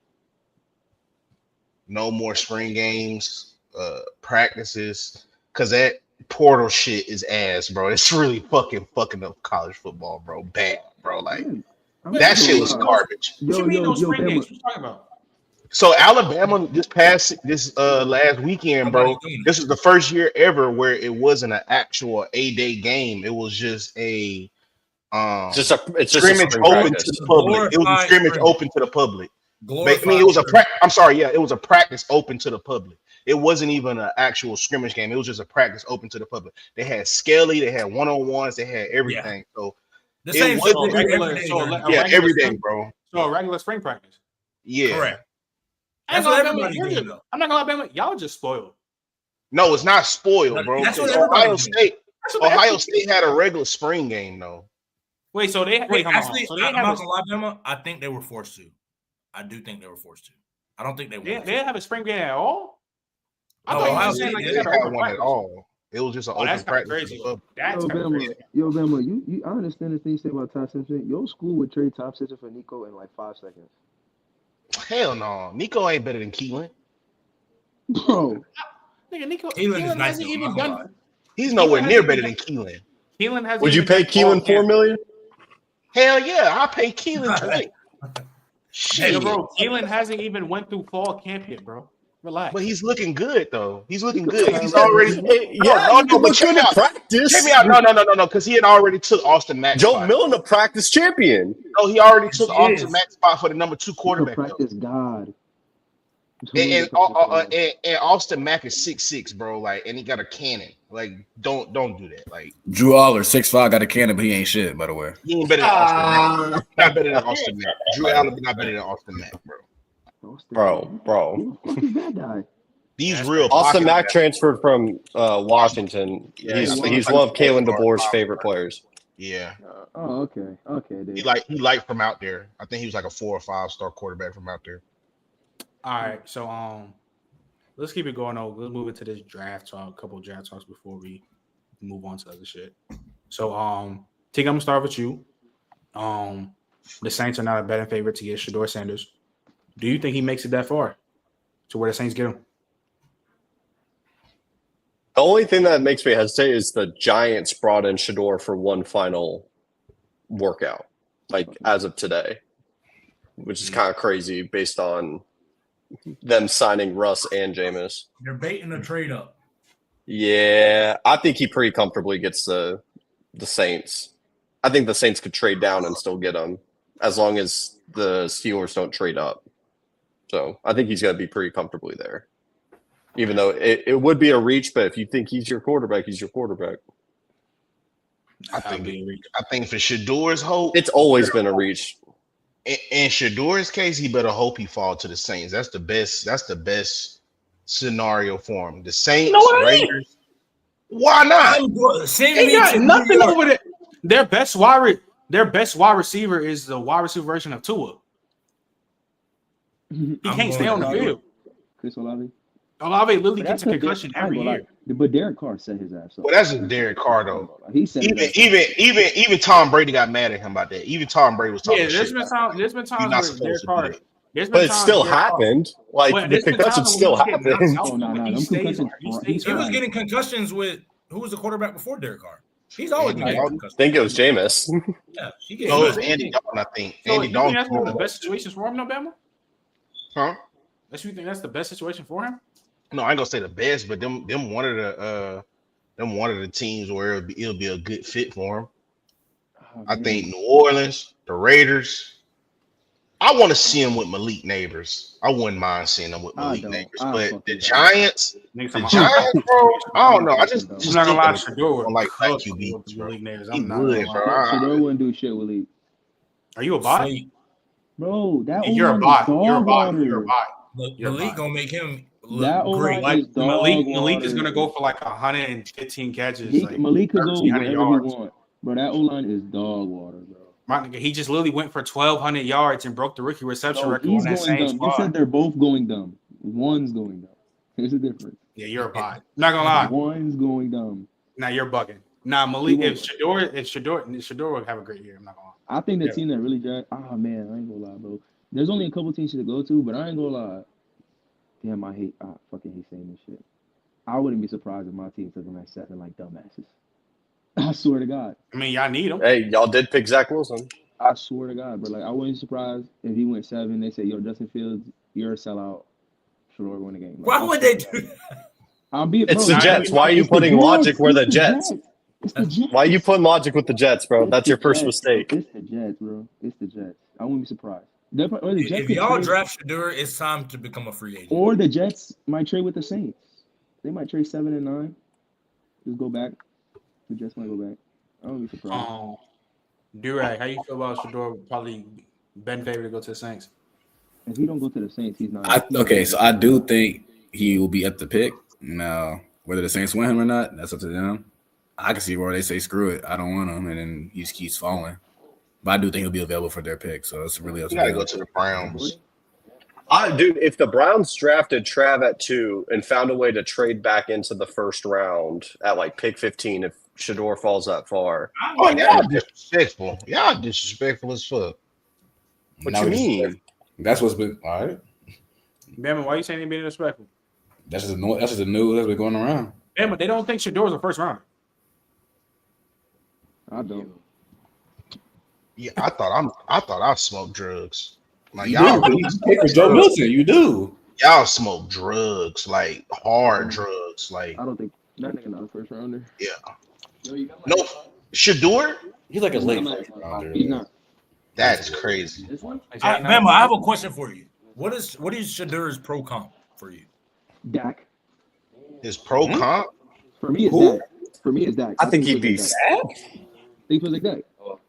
no more spring games, practices, because that portal shit is ass, bro. It's really fucking up college football, bro. Bad, bro. Like that shit was garbage. What you mean those spring games? What you talking about? So Alabama just passed this last weekend, bro. This is the first year ever where it wasn't an actual A-Day game. It was just a It's just a scrimmage spring open practice. to the public. It was a scrimmage open to the public. I mean, it was a I'm sorry, yeah, it was a practice open to the public. It wasn't even an actual scrimmage game. It was just a practice open to the public. They had skelly, they had one-on-ones, they had everything. So the same shit they do every day. every day, bro. So a regular spring practice. Yeah, correct. I'm not gonna lie, y'all just spoiled. No, it's not spoiled, bro. That's what Ohio State had a regular spring game though. Wait, so they wait, actually, so they I'm have not gonna lie, Bama. I think they were forced to. I do think they were forced to. I don't think they didn't have a spring game at all. I thought Ohio you were saying like They they had didn't a have one at all. It was just an open that's practice. crazy. That's crazy. Yo, Bama, you I understand the thing you say about Top Simpson. Your school would trade Top Simpson for Nico in like 5 seconds. Hell no, Nico ain't better than Keelan. Bro, Nigga, Nico, Keelan is nice. hasn't even done. He's nowhere near better than Keelan. Keelan has. Would you pay Keelan $4 million? Hell yeah, I pay Keelan twice. Hey, bro, Keelan hasn't even went through fall camp yet, bro. Relax. But he's looking good though. He's looking good. He's already but check me out. Practice. Check me out. No, because he had already took Austin Mack's Joe spot. Millen, a practice champion. No, he already took Austin Mack's spot for the number 2 quarterback. Practice God. And Austin Mack is 6'6", bro. Like, and he got a cannon. Like, don't do that. Like, Drew Aller, 6'5", got a cannon, but he ain't shit, by the way. he ain't better than Austin Mack. Not better than Austin Mack. Drew Aller not better than Austin Mack, bro. Bro. Who the fuck is that guy? These real Austin Mack transferred from Washington. Yeah, he's one of Kalen DeBoer's favorite players. Yeah. Oh, okay. Dude. He liked from out there. I think he was like a 4 or 5 star quarterback from out there. All right, so let's keep it going on. Let's move into this draft talk, a couple of draft talks before we move on to other shit. So Tig, I'm gonna start with you. The Saints are not a betting favorite to get Shedeur Sanders. Do you think he makes it that far to where the Saints get him? The only thing that makes me hesitate is the Giants brought in Shedeur for one final workout, like as of today, which is kind of crazy based on them signing Russ and Jameis. They're baiting the trade up. Yeah, I think he pretty comfortably gets the Saints. I think the Saints could trade down and still get him as long as the Steelers don't trade up. So I think he's going to be pretty comfortably there. Even though it would be a reach, but if you think he's your quarterback, he's your quarterback. I think for Shedeur's hope, it's always been a reach. In Shedeur's case, he better hope he fall to the Saints. That's the best scenario for him. The Saints, Raiders. Why not? They got nothing over there. Their best wide receiver is the wide receiver version of Tua. He can't stay on the field. Chris Olave. Olave literally gets a concussion every year. But Derek Carr set his ass up. Well, that's just Derek Carr though. He said even Tom Brady got mad at him about that. Even Tom Brady was talking shit. There's been times where Derek Carr. But it still happened. Like the concussion still happened. He was getting concussions with who was the quarterback before Derek Carr? He's always getting concussions. I think it was Jameis. Yeah, it was Andy Dalton, I think. So Andy Dalton. That's one of the best situations for him, no, Bama? Huh? You think that's the best situation for him? No, I ain't gonna say the best, but them one of the teams where it'll be a good fit for him. I think New Orleans, the Raiders. I want to see him with Malik Neighbors. I wouldn't mind seeing him with Malik Neighbors, but the Giants, bro. I don't know. I just I'm not gonna lie, Shedeur like QBs, bro. Malik Neighbors. I'm not good, bro. Shedeur wouldn't do shit with Lee. Are you a bot? Bro, that you're a bot. You're a bot. You're a bot. Malik gonna make him that great. Like Malik is gonna go for like 115 catches. Malik could go wherever he want. Bro, that O-line is dog water, bro. He just literally went for 1,200 yards and broke the rookie reception record on that same dumb. You said they're both going dumb. One's going dumb. There's a difference. Yeah, you're a bot. Not gonna lie. One's going dumb. Nah, you're bugging. Nah, Malik. If Shedeur would have a great year. I'm not gonna lie. I think the team that really dragged. Oh man, I ain't gonna lie, bro. There's only a couple teams to go to, but I ain't gonna lie. Damn, I fucking hate saying this shit. I wouldn't be surprised if my team took them at 7 like dumbasses. I swear to God. I mean, y'all need him. Hey, y'all did pick Zach Wilson. I swear to God, bro. Like, I wouldn't be surprised if he went 7. They say, "Yo, Justin Fields, you're a sellout. Shedeur win the game." Like, why would they do that? It's the Jets. Why are you putting logic where the Jets? It's the Jets. Why you putting logic with the Jets, bro? It's That's the your first Jets. mistake. It's the Jets, bro. It's the Jets. I wouldn't be surprised. Or the Jets If could y'all trade, draft Shador, it's time to become a free agent. or the Jets might trade with the Saints. They might trade 7 and 9. Just go back. The Jets might go back. I wouldn't be surprised. Durag, how you feel about Shador probably betting favor to go to the Saints? If he don't go to the Saints, he's not. So I do think he will be at the pick. Now, whether the Saints win him or not, that's up to them. I can see where they say, screw it, I don't want him, and then he just keeps falling. But I do think he'll be available for their pick, so it's really up to You gotta them. go to the Browns. Dude, if the Browns drafted Trav at 2 and found a way to trade back into the first round at like pick 15, if Shador falls that far. Oh, y'all disrespectful. Y'all disrespectful as fuck. What you mean? That's what's been all right. Bama, why you saying he being disrespectful? That's just the news that's been going around. Bama, they don't think Shador's a first rounder. I don't. Yeah, I thought I smoked drugs. Like You y'all, do. You pick for Joe Milton. You do. y'all smoke drugs, like hard drugs. Like I don't think that nigga not a first rounder. yeah, No, you got no, Shador. He's like a late not. first rounder. He's not. That's crazy. This one? Bama, I have a question for you. What is Shador's pro comp for you? Dak. His pro comp. For me, it's Dak. For me, it's Dak. I think he'd be Dak. sad. He plays like Dak. Hold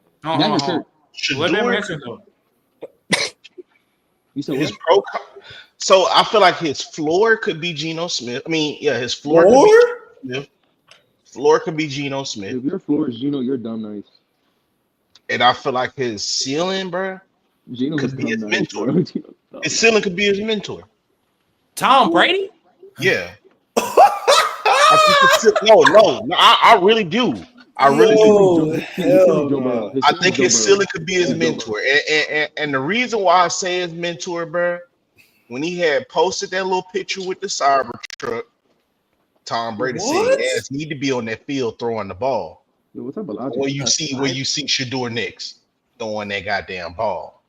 Dak on, is hold on. hurt. Let Bama Shador, answer though. You said his what? pro comp. So I feel like his floor could be Geno Smith. I mean, yeah, his floor Floor? could be Smith. Floor could be Geno Smith. If your floor is Geno, you're dumb nice. And I feel like his ceiling, bro, Geno could is be his dumb nice, mentor. bro. Geno dumb. His ceiling could be his mentor. Tom Brady? Yeah. I really do. I really do. I think his ceiling could be his mentor. And the reason why I say his mentor, bro, when he had posted that little picture with the Cybertruck, Tom Brady said his ass need to be on that field throwing the ball. Yo, what type of logic? Where you see Shador next throwing that goddamn ball.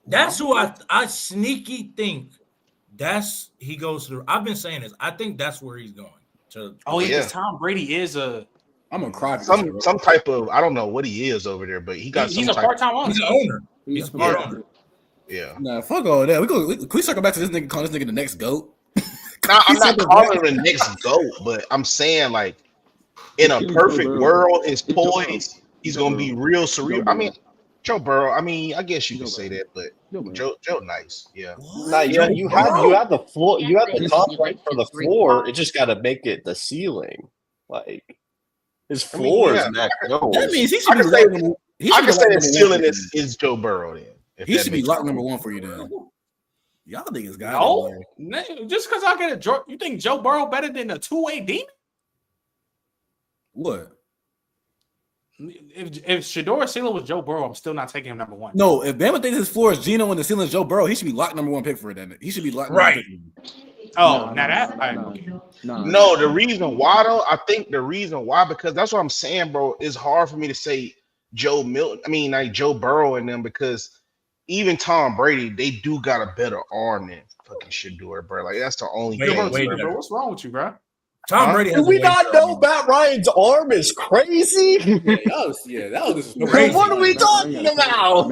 That's who I sneaky think he goes to. I've been saying this. I think that's where he's going. Because Tom Brady is a. I'm gonna cry. Some type of, I don't know what he is over there, but he's a part-time owner. He's an owner. He's a part owner. Yeah. Nah, fuck all that. Can we circle back to this nigga? Call this nigga the next GOAT. Nah, I'm not calling him the next GOAT, but I'm saying like in a perfect world, his poise, he's gonna be real surreal. I mean, Joe Burrow. I mean, I guess you could say that, but Joe nice. Yeah. Nah, you have the floor. You have the top right for the floor. It just got to make it the ceiling. Like his floor is Mac Jones. That means he should I be. I can say his ceiling is Joe Burrow. Then He should be lock number 1 for you then. Y'all niggas got No, just because I get a you think Joe Burrow better than a two-way demon? What? If Shador's ceiling was Joe Burrow, I'm still not taking him number 1. No, if Bama thinks his floor is Geno and the ceiling is Joe Burrow, he should be locked number 1 pick for it. Then he should be locked right. No, the reason why though, I think the reason why, because that's what I'm saying, bro. It's hard for me to say Joe Milton. I mean, like Joe Burrow and them, because even Tom Brady, they do got a better arm than fucking Shador, bro. Like that's the only thing. Bro, what's wrong with you, bro? Tom Brady has Do we not know Matt Ryan's arm is crazy? that was crazy. What are we talking about?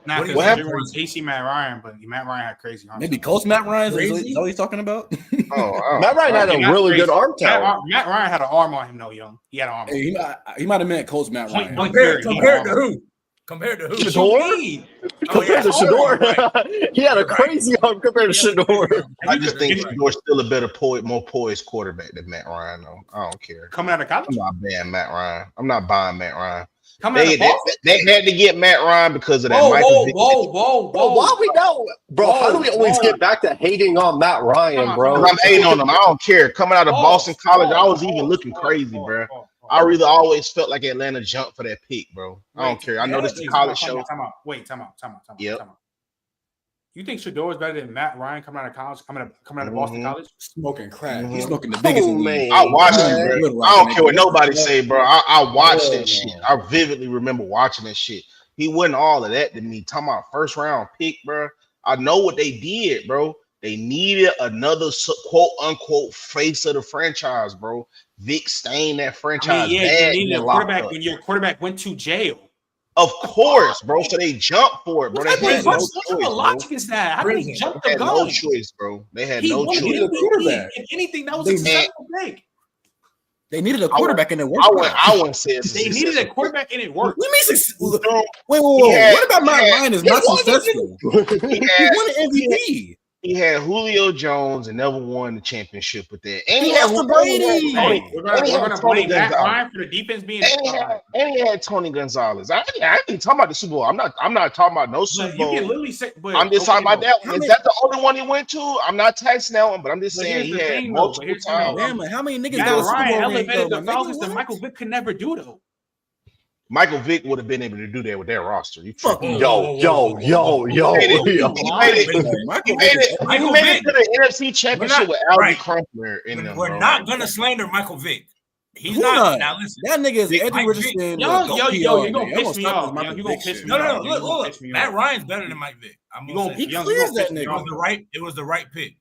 Not because AC Matt Ryan, but Matt Ryan had crazy arms. Maybe Coach Matt Ryan is what he's talking about. Matt Ryan had a really good arm talent. Matt Ryan had an arm on him, though, young. He had an arm. He might have meant Coach Matt Ryan. Compared to who? Compared to who? Shador? Compared to Shador. He had a crazy arm compared to Shador. I just think Shador's still a better more poised quarterback than Matt Ryan, though. I don't care. Coming out of college? I'm not buying Matt Ryan. I'm not buying Matt Ryan. They had to get Matt Ryan because of that. Whoa. Bro, why we know? Bro, how do we always get back to hating on Matt Ryan, bro? I'm hating on him. I don't care. Coming out of Boston College, I was even looking crazy, bro. I really always felt like Atlanta jumped for that pick, bro. I don't care. I know this is a college show. Time out. Yep. You think Shador is better than Matt Ryan coming out of college, coming out of Boston College? Smoking crack. He's smoking the biggest man. I watched it, bro. I don't care what nobody say, bro. I watched that shit. I vividly remember watching that shit. He wasn't all of that to me. Talking about first round pick, bro. I know what they did, bro. They needed another quote unquote face of the franchise, bro. Vic stained that franchise bad. You needed a quarterback when your quarterback went to jail. Of course, bro. So they jumped for it, bro. They had no choice. What logic is that? How did they jump the gun? No choice, bro. They had no choice. If anything, that was a successful pick. They needed a quarterback and it worked. I wouldn't say it's they needed a quarterback and it worked. What do you mean? Wait. What about Matt Ryan is not successful? He won an MVP. He had Julio Jones and never won the championship with that. And he lost to Brady. We're going to blame Matt Ryan for the defense being. And he had Tony Gonzalez. I ain't talking about the Super Bowl. I'm not talking about no Super Bowl. You can literally say, but I'm just talking about that one. Is that the only one he went to? I'm not taxing that one, but I'm just saying he had multiple times. How many niggas got Ryan elevated the Falcons that Michael Vick could never do though. Michael Vick would have been able to do that with their roster. You yo. He made it to the NFC Championship with Alvin Crumpler in them. We're not gonna slander Michael Vick. He's not. Now listen, that nigga is Eddie Richardson. You're gonna piss me off. You gonna piss me off. No. Look. Matt Ryan's better than Mike Vick. He clears that nigga. It was the right pick.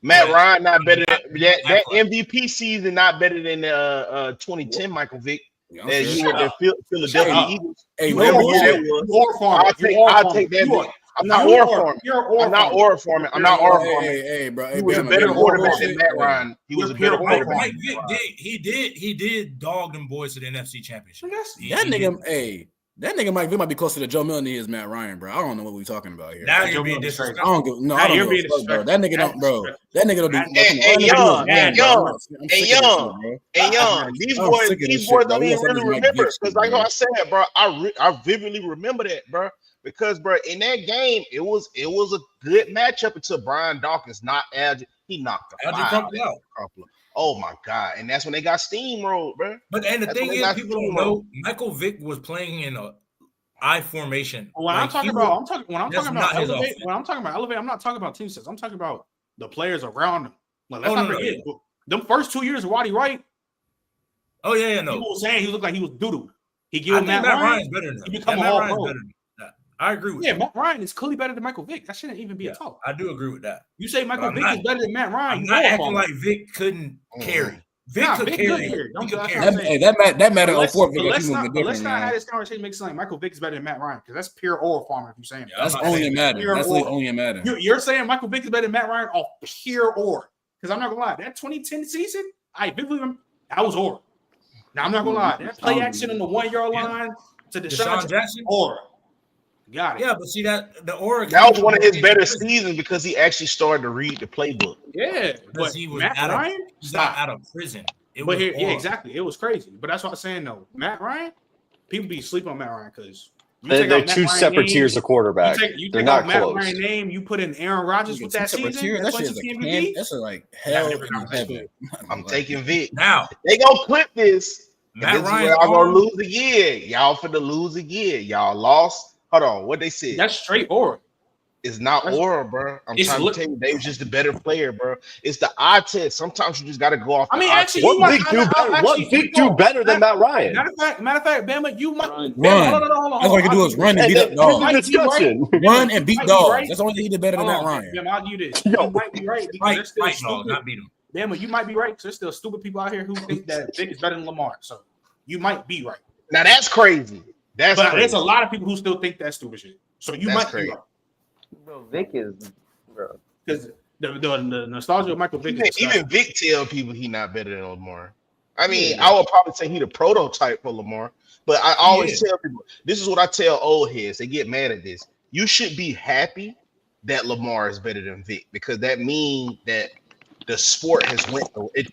Matt Ryan not better than that MVP season. Not better than 2010 Michael Vick. That you were the Philadelphia Eagles. Hey, I'll take that. I'm not aura forming. Hey, bro. He was a better quarterback than Matt Ryan. He was a better quarterback. Mike Vick he did dog them boys to the NFC Championship. That nigga might be closer to Joe Milton than he is Matt Ryan, bro. I don't know what we're talking about here. Now you're being disrespectful. I don't give a fuck, bro. That nigga don't, bro. That nigga don't do. Hey, young. These boys don't even really remember. Because like I said, bro, I vividly remember that, bro. Because, bro, in that game, it was a good matchup until Brian Dawkins he knocked the fire out. Oh my God! And that's when they got steamrolled, bro. But the thing is, people don't know Michael Vick was playing in a I formation. When I'm talking about elevate, I'm not talking about team sets. I'm talking about the players around him. Like, let's not forget them first 2 years of Waddy Wright. Oh yeah, no. People were saying he looked like he was doo-doo. He gave Matt Ryan's better than him. He become a All-Pro. I agree with Matt Ryan is clearly better than Michael Vick. That shouldn't even be a talk. I do agree with that. You say Michael Vick is better than Matt Ryan. I'm not acting like Vick couldn't carry. Vick could carry. That matter on Thorpe. Let's not have this conversation make it sound like Michael Vick is better than Matt Ryan because that's pure oral farmer if you're saying that. That's only a matter. That's only a matter. You're saying Michael Vick is better than Matt Ryan off pure ore. Because I'm not gonna lie, that 2010 season, I was ore. Now I'm not gonna lie, that play action on the 1 yard line to Deshaun Jackson, ore. Got it. Yeah, but see that the Oregon that was one of his better seasons because he actually started to read the playbook. Yeah, but he was Matt Ryan, he's not out of prison. Exactly. It was crazy. But that's what I'm saying though. Matt Ryan, people be sleeping on Matt Ryan because they're two separate tiers of quarterback. They're not Matt close. Ryan name, you put in Aaron Rodgers with that season. That's like hell. I'm taking Vic. Now they gonna clip this. Matt Ryan, y'all gonna lose again. Y'all finna lose again. Y'all lost. Hold on, what they said? That's straight aura. It's not aura, bro. I'm trying to tell you, they was just a better player, bro. It's the eye test. Sometimes you just got to go off. I mean, actually, what Vic do better than Matt Ryan? Matter of fact, Bama, you might run. That's what he can do is run and beat up dogs. Run and beat dogs. That's the only thing he did better than Matt Ryan. Yeah, I'll do this. You might be right because there's still stupid. Not beat him. Bama, you might be right because there's still stupid people out here who think that Vic is better than Lamar. So you might be right. Now that's crazy. But there's a lot of people who still think that stupid shit. So you might be right. Bro, Vic is, bro. Because the nostalgia of Michael Vick. Even Vic tell people he not better than Lamar. I mean, I would probably say he the prototype for Lamar. But I always tell people, this is what I tell old heads. They get mad at this. You should be happy that Lamar is better than Vic because that means that the sport has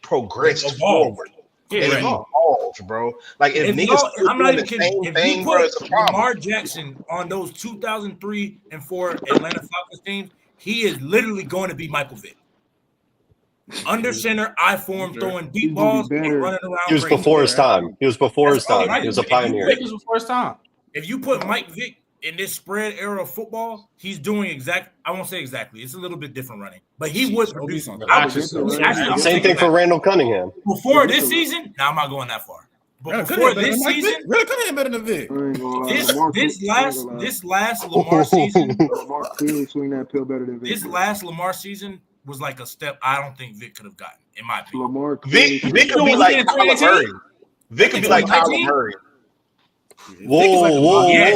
progressed forward. It evolved, bro. Like if niggas, I'm not even kidding. If you put Lamar Jackson on those 2003 and 4 Atlanta Falcons teams, he is literally going to be Michael Vick. Under center, I form, throwing deep balls and running around. He was before his time. He was before his time. He was a pioneer. Vick was before his time. If you put Mike Vick in this spread era of football, he's doing I won't say exactly. It's a little bit different running, but he would produce something. Same thing for Randall Cunningham. Before this season, now I'm not going that far. But before this season, really could have been better than Vic. This last Lamar season, Lamar clearly swing that pill better than Vic. this last Lamar season was like a step I don't think Vic could have gotten, in my opinion. Lamar Vic could be like Kyler Murray. Vic could be like Kyler Murray. Whoa. Vic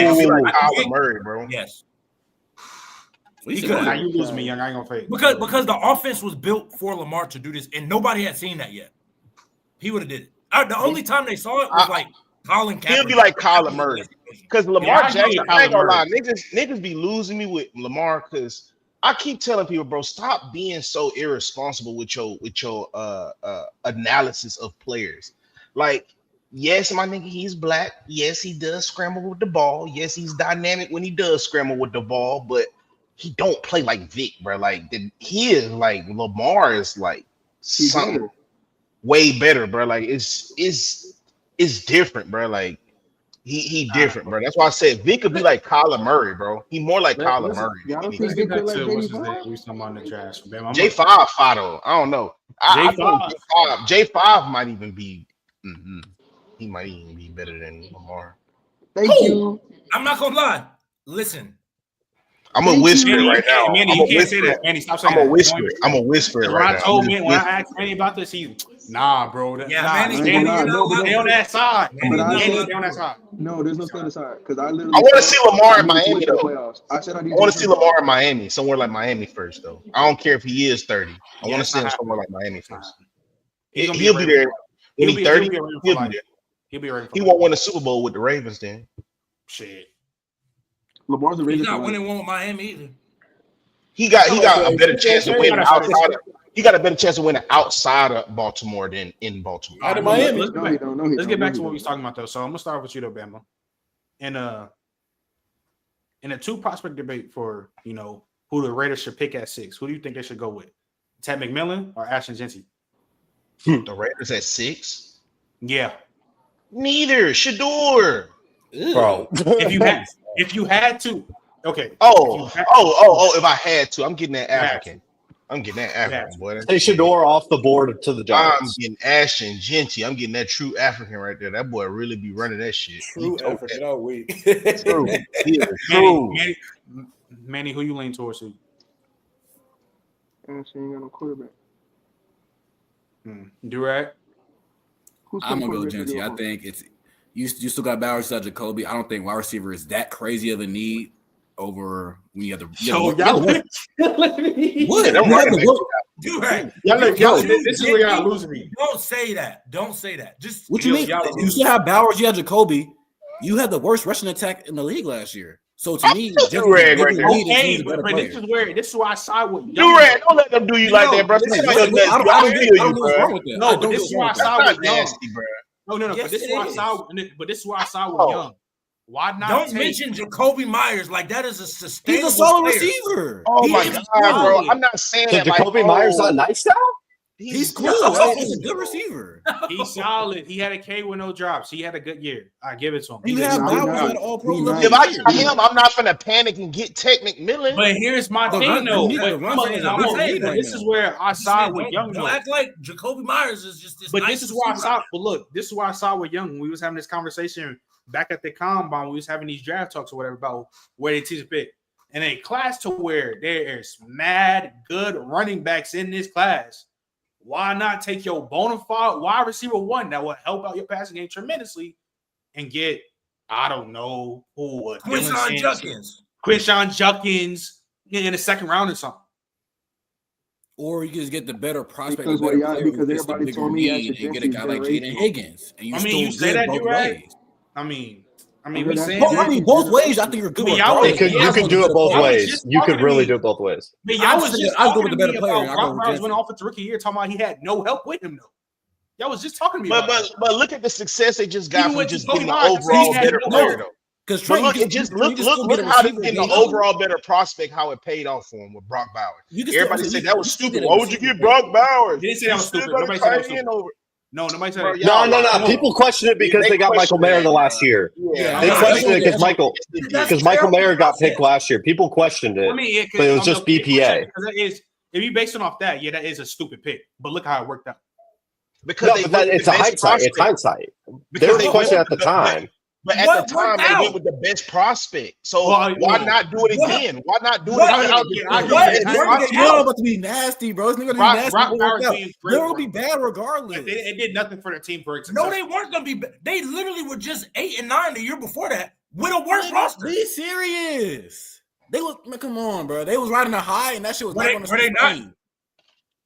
could be like Kyler Murray, bro. Yes. Now you lose me, young. I ain't gonna fake. Because the offense was built for Lamar to do this, and nobody had seen that yet. He would have did it. The only time they saw it was like Colin Kaepernick. He'll be like Kyler Murray. Because Lamar Jackson, I ain't gonna lie, niggas be losing me with Lamar because I keep telling people, bro, stop being so irresponsible with your analysis of players. Like, yes, my nigga, he's black. Yes, he does scramble with the ball. Yes, he's dynamic when he does scramble with the ball, but he don't play like Vic, bro. Like he is like Lamar is like something way better, bro. Like it's different, bro. Like he different, bro. That's why I said Vic could be like Kyler Murray, bro. He more like Kyler Murray. Let's get back to what's his name. We talking about the draft. J5 Fado. I don't know. J5 might even be. He might even be better than Lamar. Thank you. I'm not gonna lie. Listen. I'm a whisper right now. Manny, you can't say that. Manny, stop saying I'm a whisper. I'm a whisper right now. When I asked Manny about this, he's nah, bro. Manny, stay on that side. Stay on that side. No, there's no stay on the side because I literally. I want to see Lamar in Miami though. I said I want to see Lamar in Miami, somewhere like Miami first though. I don't care if he is 30. I want to see him somewhere like Miami first. He'll be there when he's 30. He'll be there. He'll be ready. He won't win a Super Bowl with the Ravens then. Shit. Lamar's the Ravens. He's not winning one with Miami either. He got a better chance of winning outside. He got a better chance of winning outside of Baltimore than in Baltimore. Out of Miami. Let's get back to what we was talking about though. So I'm gonna start with you though, Bama. In a two prospect debate for who the Raiders should pick at 6, who do you think they should go with? Ted McMillan or Ashton Jeanty? The Raiders at 6? Yeah. Neither. Shador. Bro. If you had to, okay. If I had to, I'm getting that African. Boy. Take Shador off the board to the Giants. I'm getting Ashton Jeanty. I'm getting that true African right there. That boy really be running that shit. True African all week. True. Manny, who you lean towards? Ashton ain't got no quarterback. Durag? I'm gonna go Jeanty. I think it's you still got Bowers, still Jacoby. I don't think wide receiver is that crazy of a need over when you have the. This is where y'all losing me. Don't say that. Just what you mean? You still have Bowers, you have Jacoby. You had the worst rushing attack in the league last year. So to me, this is where I side with Young. Durag, don't let them do you like that, bro. This is why I side with Young. No. But this is why I side with Young. Why not? Don't mention Jacoby Myers like that is a sustainable. He's a solid receiver. Oh my god, bro! I'm not saying that. Jacoby Myers not nice now. He's cool. Right? He's a good receiver. He's solid. He had a K with no drops. He had a good year. I give it to him. You have Bowers at all pro level. If I got him, I'm not gonna panic and get Ted McMillan. But here's my thing, though. This is where I side with Young. Don't act like Jacoby Myers is just this. But this is why I side. But look, this is why I side with Young. When we was having this conversation back at the combine, we was having these draft talks or whatever about where they teach a pick. In a class to where there's mad good running backs in this class, why not take your bona fide wide receiver 1 that will help out your passing game tremendously and get, I don't know, Quinshon Judkins in the second round or something. Or you just get the better prospect because everybody told me and get a guy like Jaden Higgins. And you say that, you're right. I mean, both ways. I think you're good. You could do it both ways. You could really do it both ways. I'll go with the better player. Brock Bowers went off its rookie year talking about he had no help with him though. Y'all was just talking to me. But look at the success they just got from just getting the overall better player though. Because look how they getting the overall better prospect, how it paid off for him with Brock Bowers. Everybody said that was stupid. Why would you get Brock Bowers? They didn't say that was stupid. Nobody said that was stupid. No, nobody said that. No. People question it because they got Michael Mayer the last year. Yeah. They questioned it because Michael Mayer got picked last year. People questioned it, but it was just BPA. If you base it off that, that is a stupid pick. But look how it worked out. because No, they but went with it's the a best hindsight. It's prospect. hindsight. There Because was they question went at the with time. But at What the worked time, they out? went with the best prospect. So Well, why not do it what- again? Why not do it what- again? I and get- just I say, get yeah, that. this Rock- worked Y'all out? about to be nasty, bro. It's gonna be Rock nasty. Bowers It worked out. being great They're gonna for be him. bad regardless. It did nothing for the team for its No, success. they weren't gonna be. They literally were just 8 and 9 the year before that with a worse roster. Be serious. They was man, come on, bro. They was riding a high, and that shit was Were not they- going to were they sustain. not?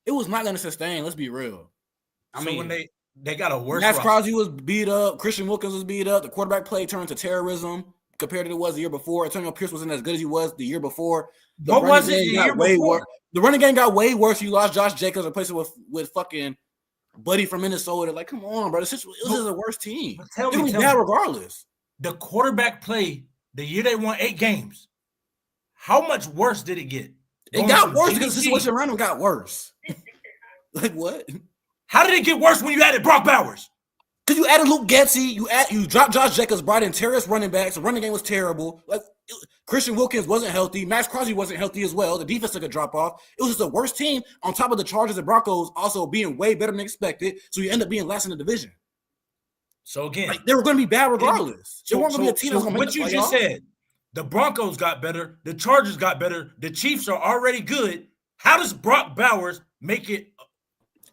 It was not going to sustain. Let's be real. I mean, when they got a worse Max roster. Crosby was beat up. Christian Wilkins was beat up. The quarterback play turned to terrorism compared to it was the year before. Antonio Pierce wasn't as good as he was the year before. The What running was it game the got year way before? worse. The running game got way worse. You lost Josh Jacobs, replaced it with fucking Buddy from Minnesota. Like, come on, bro. It was just a worse team. Tell They're me, gonna be bad regardless. the quarterback play the year they won 8 games. How much worse did it get? It Going got from worse because the GDP. situation around them got worse. Like what? How did it get worse when you added Brock Bowers? Because you added Luke Getsy, you dropped Josh Jacobs, brought in terrorist running backs. The running game was terrible. Like Christian Wilkins wasn't healthy. Max Crosby wasn't healthy as well. The defense took a drop off. It was just a worse team on top of the Chargers and Broncos also being way better than expected. So you end up being last in the division. So again, Like, they were going to be bad regardless. They So, weren't going to be a so, team so that was going to make what the you playoffs. just said, the Broncos got better, the Chargers got better, the Chiefs are already good. How does Brock Bowers make it?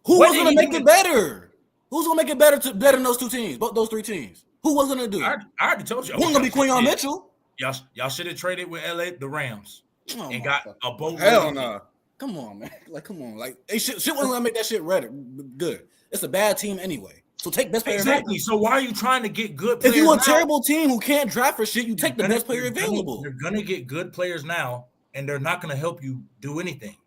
Who what was did going to he make do it better? Who's going to make it better than those two teams, both those three teams? Who was going to do it? I already told you. Wasn't going to be Quinion Mitchell. Y'all should have traded with the Rams Oh, and got a boat. Hell no. Come on, man. Like, come on. Like, shit wasn't going to make that shit good. It's a bad team anyway. So take best player Exactly. So why are you trying to get good players? If you're a now? terrible team who can't draft for shit, you take the best player available. You're gonna get good players now, and they're not gonna help you do anything.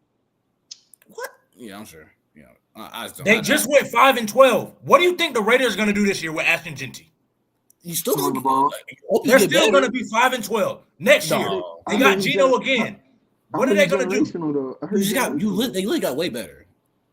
What? Yeah, I'm sure. Yeah, I They just went 5 and 12. What do you think the Raiders are gonna do this year with Ashton Genty? You still Throwing the gonna ball. They're still gonna be 5 and 12 next year. No. They got Geno again. What are they gonna do? They really got way better.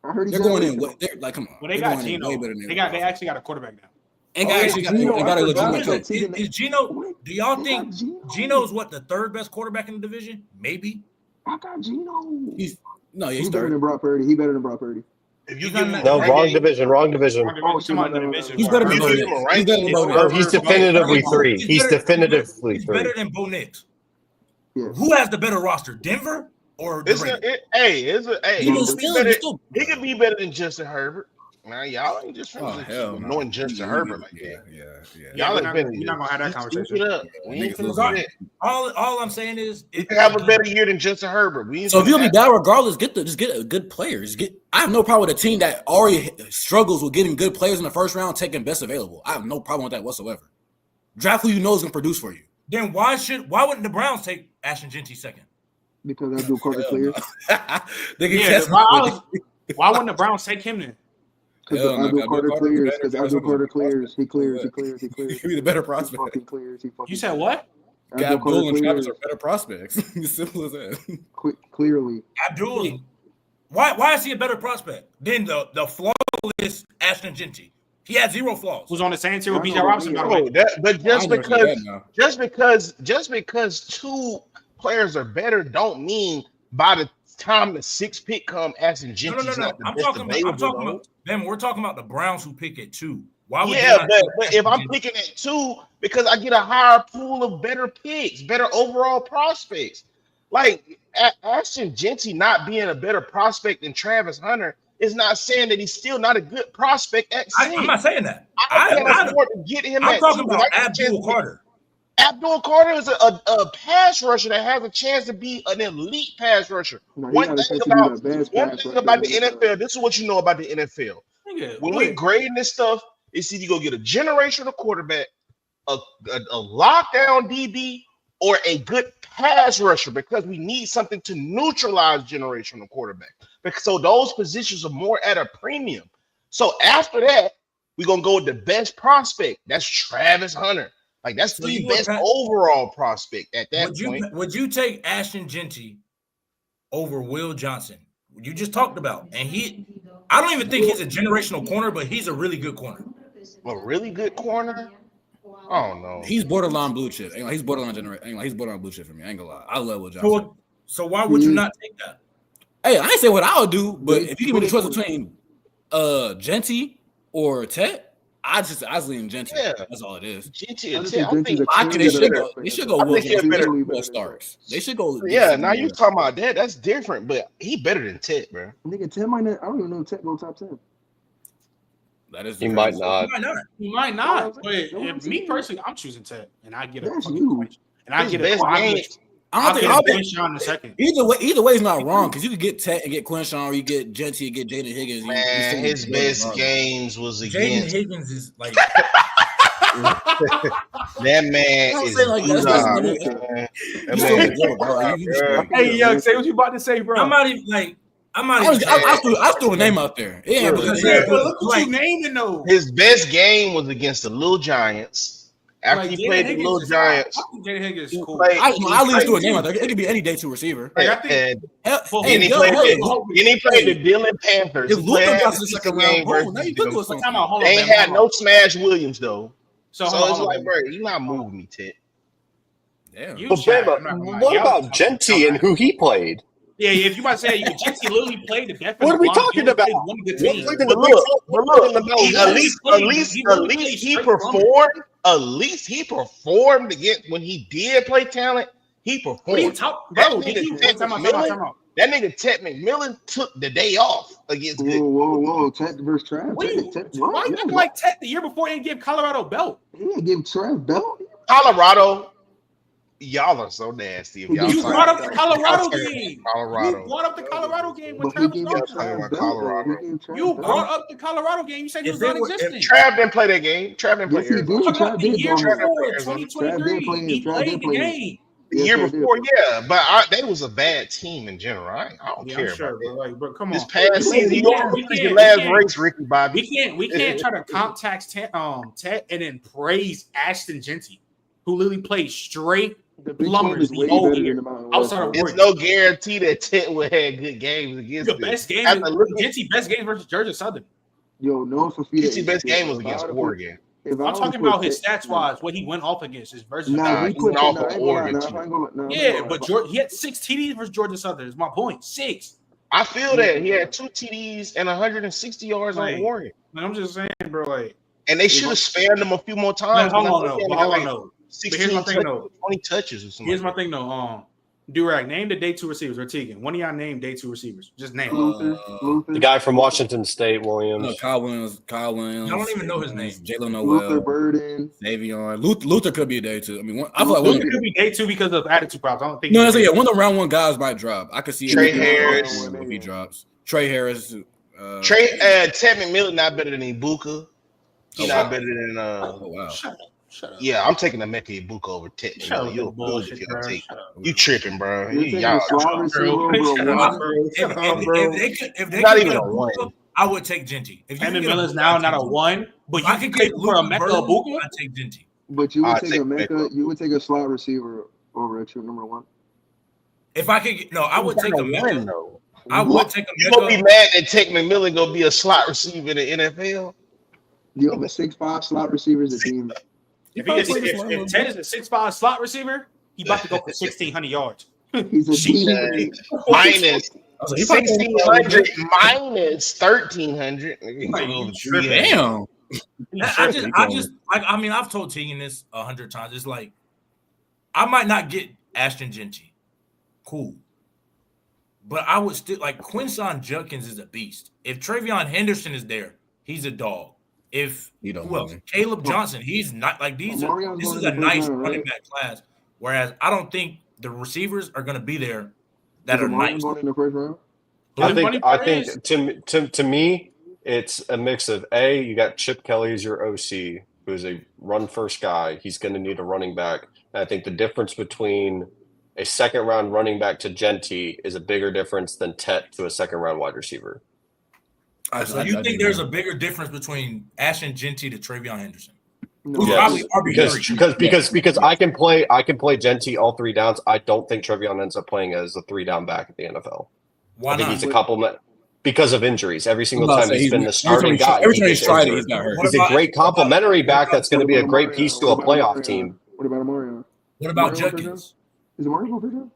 I heard They're going in. They're like, come on. Well, they They're got going in Geno. way better than They actually got a quarterback now. And they got a legitimate coach. Is Geno? Do y'all think Geno's what the third best quarterback in the division? Maybe. I got Geno. He's He's better than Brock Purdy. He better than Brock Purdy. If you give him No, wrong division. Oh, Come on, the division. He's better than You Bo give him a Nix. rank. He's better than Bo Or Nix. he's definitively three. He's definitively He's three. better than Bo Nix. Yeah. Who has the better roster, Denver or the It's Raiders? he could be better than Justin Herbert. Now y'all ain't just knowing Justin Herbert like that. Yeah, Y'all we're ain't been. not gonna have that conversation. We ain't finna Niggas do that. All I'm saying is You can have a better year than Justin Herbert. We ain't So if finna you'll be have- bad regardless, just get a good players. I have no problem with a team that already struggles with getting good players in the first round, taking best available. I have no problem with that whatsoever. Draft who you know is going to produce for you. then why wouldn't the Browns take Ashton Genty second? Because I do Carter clears. Why wouldn't the Browns take him then? Because I do Carter clears. Because I do Carter clears. He clears. He clears. He clears. He's the better prospect. He fucking clears. He fucking You said what? Abdul and Travis are better prospects. As simple as that. Clearly. Abdul. Why is he a better prospect than the flawless Ashton Genty? He had 0 flaws. Who's on the same team with B.J. Robinson? By the No, way. but just because two players are better don't mean by the time the 6th pick come, Ashton Genty's not the I'm best talking available. about them. We're talking about the Browns who pick at 2. Why would Yeah, they not but take if I'm Ashton picking at 2, because I get a higher pool of better picks, better overall prospects. Like Ashton Genty not being a better prospect than Travis Hunter is not saying that he's still not a good prospect at 6. I'm not saying that. I can't afford to get him I'm at talking 2. about Abdul Carter. Abdul Carter is a pass rusher that has a chance to be an elite pass rusher. No, One thing about the NFL, this is what you know about the NFL. When we grading this stuff, it's either you go get a generational quarterback, a lockdown DB, or a good pass rusher, because we need something to neutralize generational quarterback. Because so those positions are more at a premium. So after that, we're gonna go with the best prospect. That's Travis Hunter. Like that's the best overall prospect at that point. Would you take Ashton Genty over Will Johnson? You just talked about, and I don't even think he's a generational corner, but he's a really good corner. A really good corner? I don't know. He's borderline blue chip. He's borderline he's borderline blue chip for me. I ain't gonna lie. I love Will Johnson. So why would you not take that? Hey, I ain't say what I would do, but if you give me the choice between Genty or Tet. I was leaning Genty. Yeah. That's all it is. Genty I and just Tet. think I Genty's think a They clear should better go player. I think Wilson. he's better. Will Starks. They should go. Yeah, now you talking about that. That's different, but he better than Tet, bro. Nigga, Ted might not. I don't even know if Ted go top 10. That is. He might not. Why not? He might not. But That's what I'm if me saying. personally, I'm choosing Ted, and I get a That's fucking you. question. And I His get best a game. I don't I'll think. get Quinn in a second. Either way is not wrong because you could get Tet and get Quinshawn, or you get Genty and get Jaden Higgins. Man, his best games was Jaden against Higgins is like that man. I'm Is saying like that's nah, man. man. You That still man- a joke, bro. You Hey, young, say what you about to say, bro. I'm not even like I threw a name out there. Yeah, but Yeah, but look what you naming though. His best game was against the Little Giants. After Like, he Jaden played the Higgins Little is Giants, I think Jaden Higgins is cool. I'll leave through a name out there. It could be any day two receiver. Like, I think and Hey, he yo, played hey, the Dillon Panthers. if He Luther played got to the the second game round, boom, versus now you them. could do something. time out, hold on, They ain't man, had hold no on. Smash Williams though. So So hold it's on, like, man. bro, you not moving me, Ted. Damn. You But chat, Bama, I'm not gonna lie. what Y'all about talking Genty and who he played? Yeah, if you might say you Jesse literally played the defensive What are we line, talking he about? played one good What team. played in But the Big look, 12? but look, He at literally least played he straight from it. performed. At least he performed against when he did play talent. He What are you performed. talking, That bro? Did nigga you Ted time out? McMillan, that nigga Ted McMillan took the day off against good. Whoa. Ted versus Trav. What are you? Ted, Why what? you acting like Ted the year before he didn't give Colorado belt? He didn't give Trav belt. Colorado, y'all are so nasty. If y'all You talking brought up the about- Colorado y'all talking game. about Colorado. You brought up the Colorado game when But he Trav gave was him on. talking Trav about belt. Colorado. He gave Trav You belt. brought up the Colorado game. You said he If was they were- non-existent. Trav didn't play that game. Trav didn't play Yes, he Arizona. did. I'm talking about Trav the did year go Trav before, did play Arizona. Trav did play 2023. him. He Trav played did the play him. game. The Yes, year Trav did. before, yeah, but they was a bad team in general. I don't Yeah, care I'm sure, about bro. that. Like, bro, come This on. past season, you don't we lose your can't- last we can't- race, Ricky Bobby. We can't try to comp tax Ted and then praise Ashton Genty, who literally played straight The Big 12 plumbers is the way whole better year. than the Mountain West. Outside of It's Oregon. no guarantee that Ted would have good games against The them. best game, After looking- Genty best game versus Georgia Southern. Yo, no Fafita. Genty's best game was against Oregon. I'm talking about his stats wise, what he went off against his versus. Nah, he he's put off nah, of I ain't gonna lie, Oregon, nah, too. I ain't gonna- nah, I ain't Yeah, gonna lie. but he had 6 TDs versus Georgia Southern. Is my point. 6. I feel that he had 2 TDs and 160 yards Like, on Oregon, Man, I'm just saying, bro. Like, and they should have spared him a few more times. hold I on, think though. he But had hold on, like though. 16 here's my thing, touches, though. 20 touches or something. Here's my like thing, though. Durag, name the day 2 receivers or Tegan. One of y'all name day 2 receivers. Just name. Luther. The guy from Washington State, Williams. No, Kyle Williams. I don't even know his name. Jalen Luther Noel. Burden. Davion. Luther could be a day two. I mean, I feel like one Luther could be day 2 because of attitude problems. I don't think. no, that's yeah. One of the round one guys might drop. I could see Trey it Harris. if he drops. Trey Harris. Ted McMillan not better than Ibuka. He's Oh, not wow. better than Oh wow. Shut up. Yeah, I'm taking Emeka Ibuka over Ted Shut McMillan. up, You're a with bull if bullshit, you bro. take. Shut up. You tripping, bro. You're taking Y'all a slot receiver over a Shut up, one. bro. Shut up, If bro. they Not could even get a one. Ibuka, I would take Genty. If you Evan could get Miller's Ibuka, now I'd not take a Genty. 1, but If you I can could take get for a Luka Mecca Burden, Abuka. I'd take Genty. But you would I'll take take a Mecca. Mecca. You would take a slot receiver over a true number 1. If I could get I would take a one Mecca. though. I would take a You gonna be Mecca. mad that Ted McMillan gonna be a slot receiver in the NFL? Yo, the 6'5" slot receiver is a team. If Ted is a 6'5" slot receiver, he about to go for 1,600 yards. He's a team. Minus I was like, he probably 1,600 minus 1,300. Damn. I just like I mean I've told Tegan this 100 times. It's like I might not get Ashton Genty, cool, but I would still like Quinshon Judkins is a beast. If Travion Henderson is there, he's a dog. If You don't who else? know. Caleb Johnson, he's not like these. Marion's This going is in a the first nice round, running right? back class. Whereas I don't think the receivers are going to be there that Is are Marion nice. going in the first round? I think to me, it's a mix of you got Chip Kelly as your OC, who's a run first guy. He's going to need a running back. And I think the difference between a second round running back to Genty is a bigger difference than Tet to a second round wide receiver. So you think there's a bigger difference between Ashton Genty to Travion Henderson? No. Who's probably RB30. Because I can play Genty all 3 downs. I don't think Trevion ends up playing as a 3-down back at the NFL. Why I think not? he's a complement because of injuries. Every single I'm about time to say, he's been the every starting time guy. every time he he's gets tried it, injured. he's got hurt. He's a great complementary back that's going to be a great piece to a playoff team. What about Marion? What about Marion Judkins? Is it Marion first round?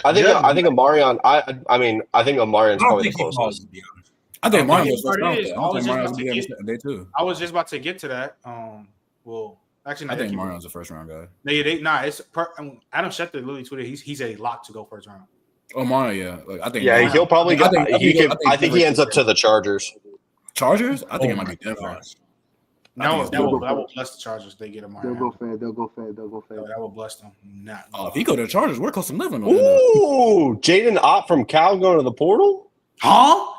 I think Amarion. I think Amarion's I don't probably the think he falls, closest. to be honest. I think Mario The goes first part round. is, I don't think Mario's gonna be able to day two. I was just about to get to that. Well, actually, no, I think Mario's a first round guy. It's Adam Schefter literally tweeted he's a lock to go first round. Oh, Mario, yeah. Like, I think. Yeah, Mario, he'll probably go. I think he ends up to the the Chargers. Chargers. I think it might be Denver. No, that will bless the Chargers. They get a Mario. They'll go fed. That will bless them. If he go to the Chargers, we're close to living. Ooh, Jaden Ott from Cal going to the portal. Huh?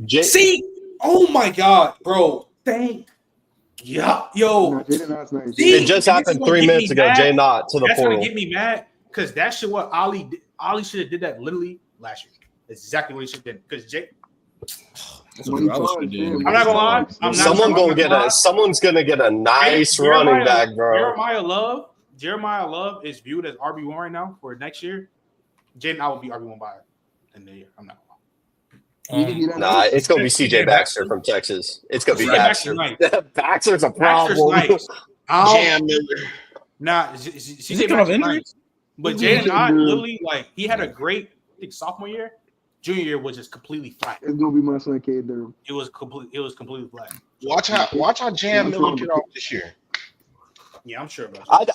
See? Oh my God, bro! Yo. It just happened 3 minutes ago. Jaden Ott to the That's portal. Gonna get me mad because that shit. What Ali did. Ali should have did that literally last year. That's exactly what he should have did. Because I'm not gonna lie. Someone's gonna get a nice running back, bro. Jeremiah Love is viewed as RB1 right now for next year. Jaden, I will be RB1 by in the year. I'm not. Nah, it's gonna be CJ Baxter from Texas. It's gonna be Baxter. Baxter's a problem. Jam Miller. Nah, CJ Baxter's nice. But Jaden Ott literally he had a great sophomore year. Junior year was just completely flat. It's gonna be my son K Durham. It was completely flat. Watch how Jam Miller get off this year. Yeah, I'm sure about that.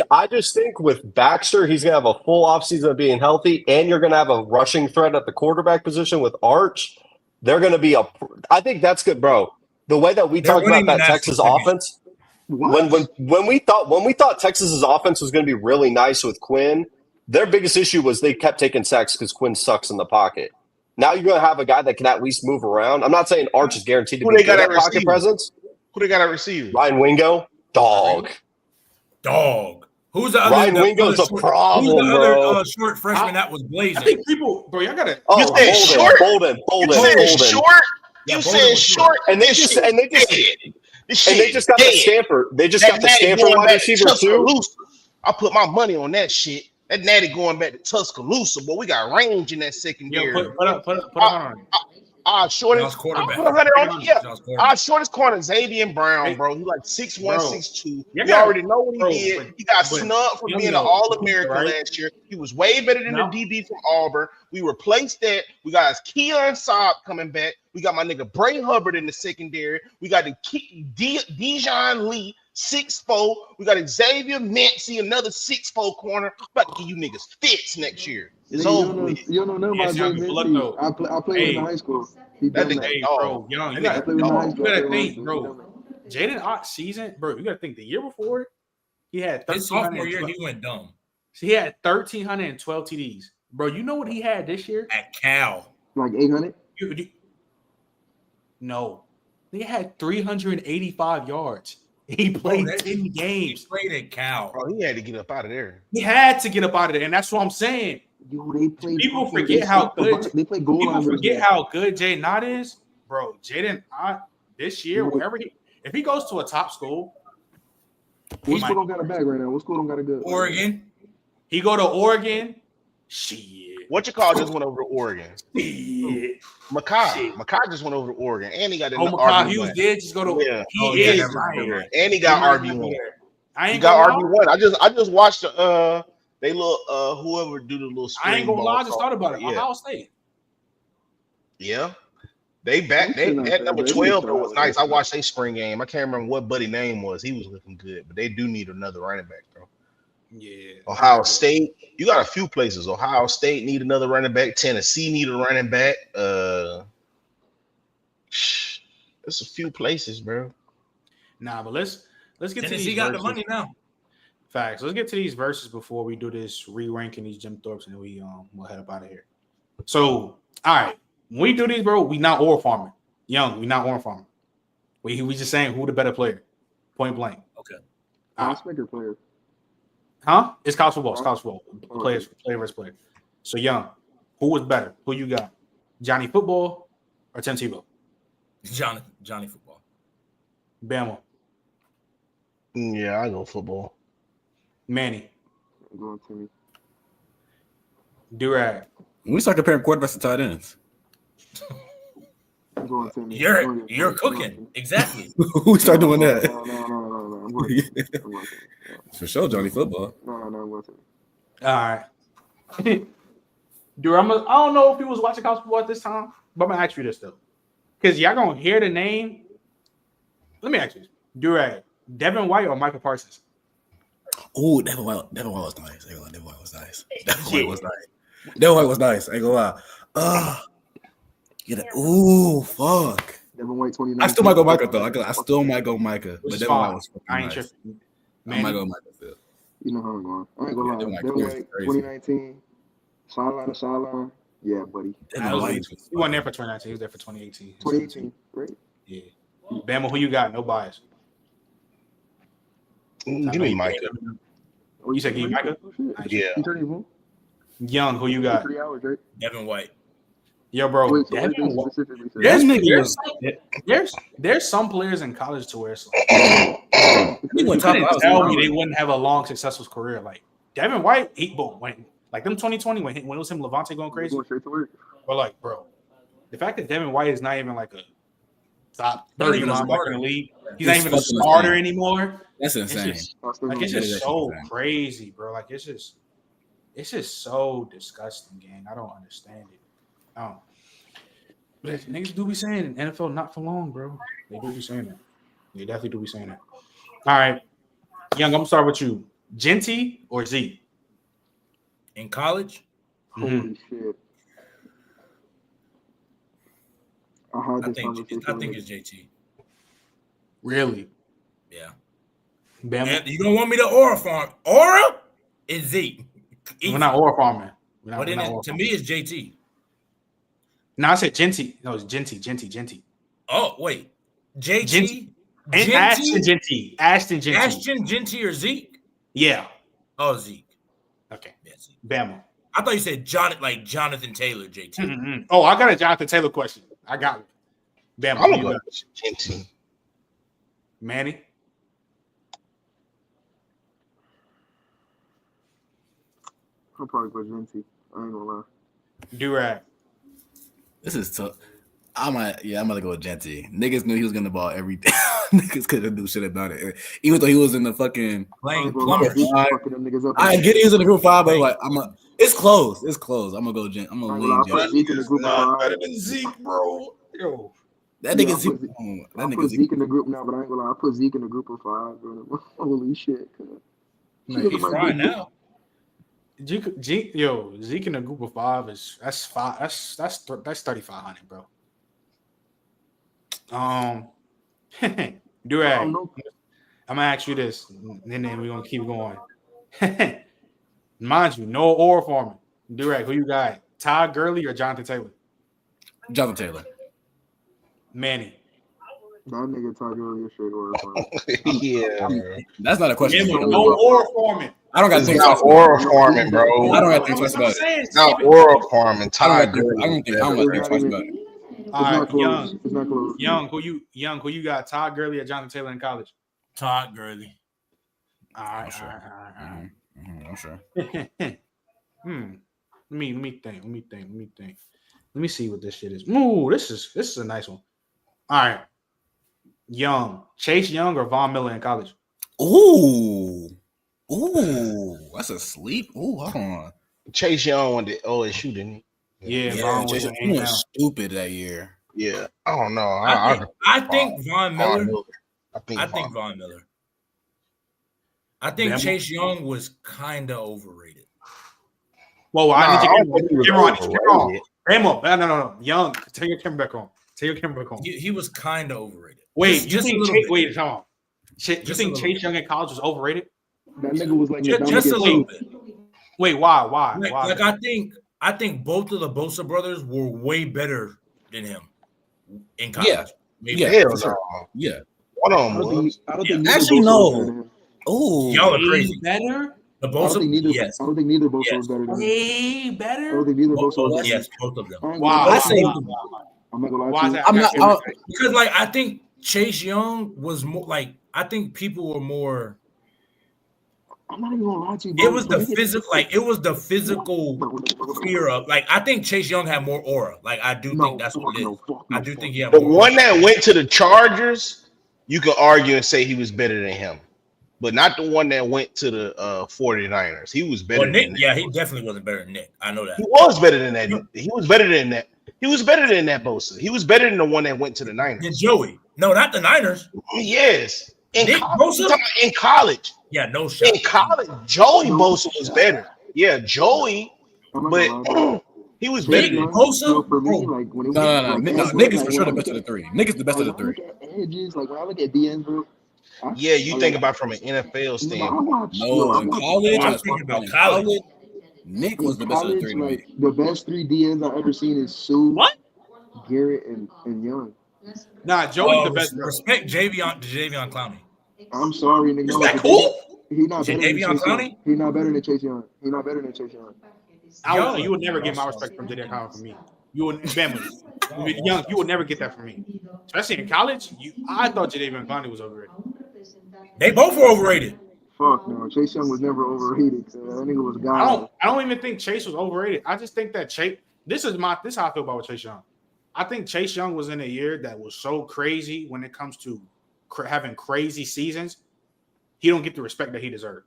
I just think with Baxter, he's gonna have a full offseason of being healthy, and you're gonna have a rushing threat at the quarterback position with Arch. They're gonna be I think that's good, bro. The way that we talked about that Texas offense, when we thought Texas's offense was gonna be really nice with Quinn, their biggest issue was they kept taking sacks because Quinn sucks in the pocket. Now you're gonna have a guy that can at least move around. I'm not saying Arch is guaranteed to be good at pocket presence. Who they got to receive? Ryan Wingo, dog. Who's the other? Ryan Wingo's a problem, who's the bro. other short freshman that was blazing? I think people, bro, y'all gotta. You said short. Bolden. You said short. You said short, and they just got the Stanford. They just got the Stanford wide receiver too. I put my money on that shit. That Natty going back to Tuscaloosa, but we got range in that secondary. Put up on shortest quarterback. Shortest corner Xavier Brown, bro. He like 6'1", 6'2". We already know what he did. He got snubbed for being an All-American last year. He was way better than the DB from Auburn. We replaced that. We got Keon Saab coming back. We got my nigga Bray Hubbard in the secondary. We got the Dijon Lee, 6'4". We got Xavier Mincy, another 6'4" corner. About to give you niggas fits next year. It's over. You don't know about Jay Mincy. I played in high school. You gotta think, bro. Jaden Ott's season, bro. You gotta think the year before he had his sophomore year he went dumb. So he had 1,312 TDs, bro. You know what he had this year at Cal? Like 800. No, he had 385 yards. He played 10 games. He played at Cal. Bro, he had to get up out of there. He had to get up out of there, and that's what I'm saying. People forget how good. People forget how good Jaden Ott is, bro. Jaden Ott this year, if he goes to a top school, what school don't got a bag right now? What school don't got a good? Oregon. He go to Oregon. Shit. What you call just went over to Oregon? Shit. Makai just went over to Oregon, and he got an Makai Hughes did just go to. Yeah. He is right. And he got RB1. He got RB1. I just watched the they little whoever do the little. I ain't gonna lie. I just thought about it. Yeah. Ohio State. Yeah. They at number 12 though was nice. I watched their spring game. I can't remember what buddy name was. He was looking good, but they do need another running back, bro. Yeah. Ohio State, you got a few places. Ohio State need another running back. Tennessee need a running back. There's a few places, bro. Nah, but let's get Tennessee to these. Got verses. the money now. Facts. Let's get to these verses before we do this re-ranking these Jim Thorpes, and then we'll head up out of here. So, all right, when we do these, bro, we not oil farming. Young, we not oil farming. We just saying who the better player, point blank. Okay. Prospect player. Huh? It's college football. It's college football. Player versus player. So, Young, who was better? Who you got? Johnny Football or Tim Tebow? Johnny Football. Bama. Yeah, I go football. Manny. I'm going Timmy. Durag. When we start comparing quarterbacks to tight ends. I'm going Timmy. You're cooking. Exactly. Who start doing that? No. I'm going Timmy. For sure, Johnny Football. No, I'm going Timmy. All right. Dude, I don't know if he was watching college football at this time, but I'm gonna ask you this though. because y'all gonna hear the name. Let me ask you, Durag, Devin White or Michael Parsons? Oh, Devin White was nice. Devin White was nice. Devin White was nice. I ain't gonna lie. Ooh, fuck. Devin White 29. I still might go Micah though. I still might go Micah, but Devin White was fucking I ain't nice. tripping. I might go Micah still. You know how I'm going. I ain't gonna lie. Devin White 2019. Sideline to sideline. Yeah, buddy. He wasn't there for 2019. He was there for 2018. 2018, right? Yeah. Bama, who you got? No bias. Give me Micah. You said give me Micah? Yeah. Young, who you got? 3 hours, right? Devin White. Yo, bro. Wait, so Devin anything White. specifically said? There's some players in college to where it's like, you couldn't tell me they wouldn't have a long, successful career. Like Devin White, when like them 2020 when it was him, Levante going crazy. Going straight to work. But like, bro, the fact that Devin White is not even like a top 30 linebacker in the league, he's not even a starter anymore. That's insane. It's just so crazy, bro. Like it's just so disgusting, gang. I don't understand it. But niggas do be saying NFL not for long, bro. They do be saying that. They definitely do be saying that. All right, Young, I'm gonna start with you. Genty or Z? In college? Holy shit. I think it's JT. Really? Yeah. Bama? You don't want me to aura farm? Aura is Z. We're not aura farming. To me, it's JT. No, I said Genty. No, it's Genty. Oh, wait. JT? And Ashton Genty. Ashton Genty or Zeke? Yeah. Oh, Zeke. Okay. Yeah, Zeke. Bama. I thought you said Jonathan Taylor, JT. Mm-hmm. Oh, I got a Jonathan Taylor question. I got it. Bama. I'm going to Genty. Manny? I'll probably go Genty. I ain't gonna lie. Durag. This is tough. I'm gonna go with Genty. Niggas knew he was gonna ball every day. Niggas couldn't do shit about it. Even though he was in the fucking playing plumbers. I get he was in the group 5, but like it's close. It's close. I'm gonna go Gent. I'm gonna lean Gent. Better than Zeke, bro. Yo. That nigga Zeke in the group now, but I ain't gonna lie. I put Zeke in the group of 5, bro. Holy shit. He's fine now. Zeke in a group of 5 is that's 3,500, bro. Durag, I'm gonna ask you this, and then we're gonna keep going. Mind you, no aura farming. Durag, who you got? Todd Gurley or Jonathan Taylor? Jonathan Taylor. Manny. That nigga Todd Gurley is straight aura farming. Yeah. That's not a question. No aura farming. I don't got to think about aura farming, bro. I don't have to think twice about it. It's not aura farming. Todd Gurley. I don't think twice about it. All right, Young. It's not close. Young, who you got? Todd Gurley or Jonathan Taylor in college? Todd Gurley. All right, sure. All right. I'm sure. Let me think. Let me see what this shit is. Ooh, this is a nice one. All right. Chase Young or Von Miller in college? Ooh, that's a sleep. Ooh, hold on. Chase Young went to OSU, didn't he? Yeah, Von Chase Young was stupid that year. Yeah, I don't know. I think Von Miller. I think Von Miller. I think Chase Young was kind of overrated. Well, I need to get on. No. Young, take your camera back on. He was kind of overrated. Wait, you think Chase Young in college was overrated? That nigga was like just a little bit. Wait, why? Like I think both of the Bosa brothers were way better than him in college. Yeah. One of them. Actually, no. Oh, y'all are crazy. Better? The Bosa, I don't think neither Bosa was better than him. Way better? I don't think neither Bosa was better. Yes, both of them. Wow. I'm not gonna lie to you. Because like I think Chase Young was more like I think people were more. I'm not even gonna lie to you. Bro. It was the physical fear of like I think Chase Young had more aura. Like I do think that's what it is. I do think he had the more one that went to the Chargers. You could argue and say he was better than him. but not the one that went to the 49ers. He was better Nick, than yeah, he definitely wasn't better than Nick. I know that. He was better than that. He was better than that. He was better than that Bosa. He was better than the one that went to the Niners. And Joey. No, not the Niners. Yes. In Nick college. Bosa? In college. Yeah, no shot. In college, Joey Bosa was better. Yeah, Joey, but he was better than Bosa. For me, like when it No. was, Nick is for sure the best of the three. Nick is the best of the three. Edges, like when I look at DNs, bro. Yeah, you think about from an NFL standpoint. No, in college, I'm thinking about college. Nick was the best of the three to me. Like, the best 3 DNs I've ever seen is Sue, Garrett, and Young. Nah, Joey's the best. Respect Javion Clowney. I'm sorry, nigga. Is that cool? He not better than Javion Chase Clowney? Young. He not better than Chase Young. He not better than Chase Young. You would never get my respect from Jaden Collins from me. You would, Bama, Young, you would never get that from me. Especially in college, I thought Jadeveon Clowney was overrated. They both were overrated. Fuck no, Chase Young was never overrated. That nigga was God. I don't even think Chase was overrated. I just think that Chase. This is how I feel about Chase Young. I think Chase Young was in a year that was so crazy when it comes to having crazy seasons. He don't get the respect that he deserved.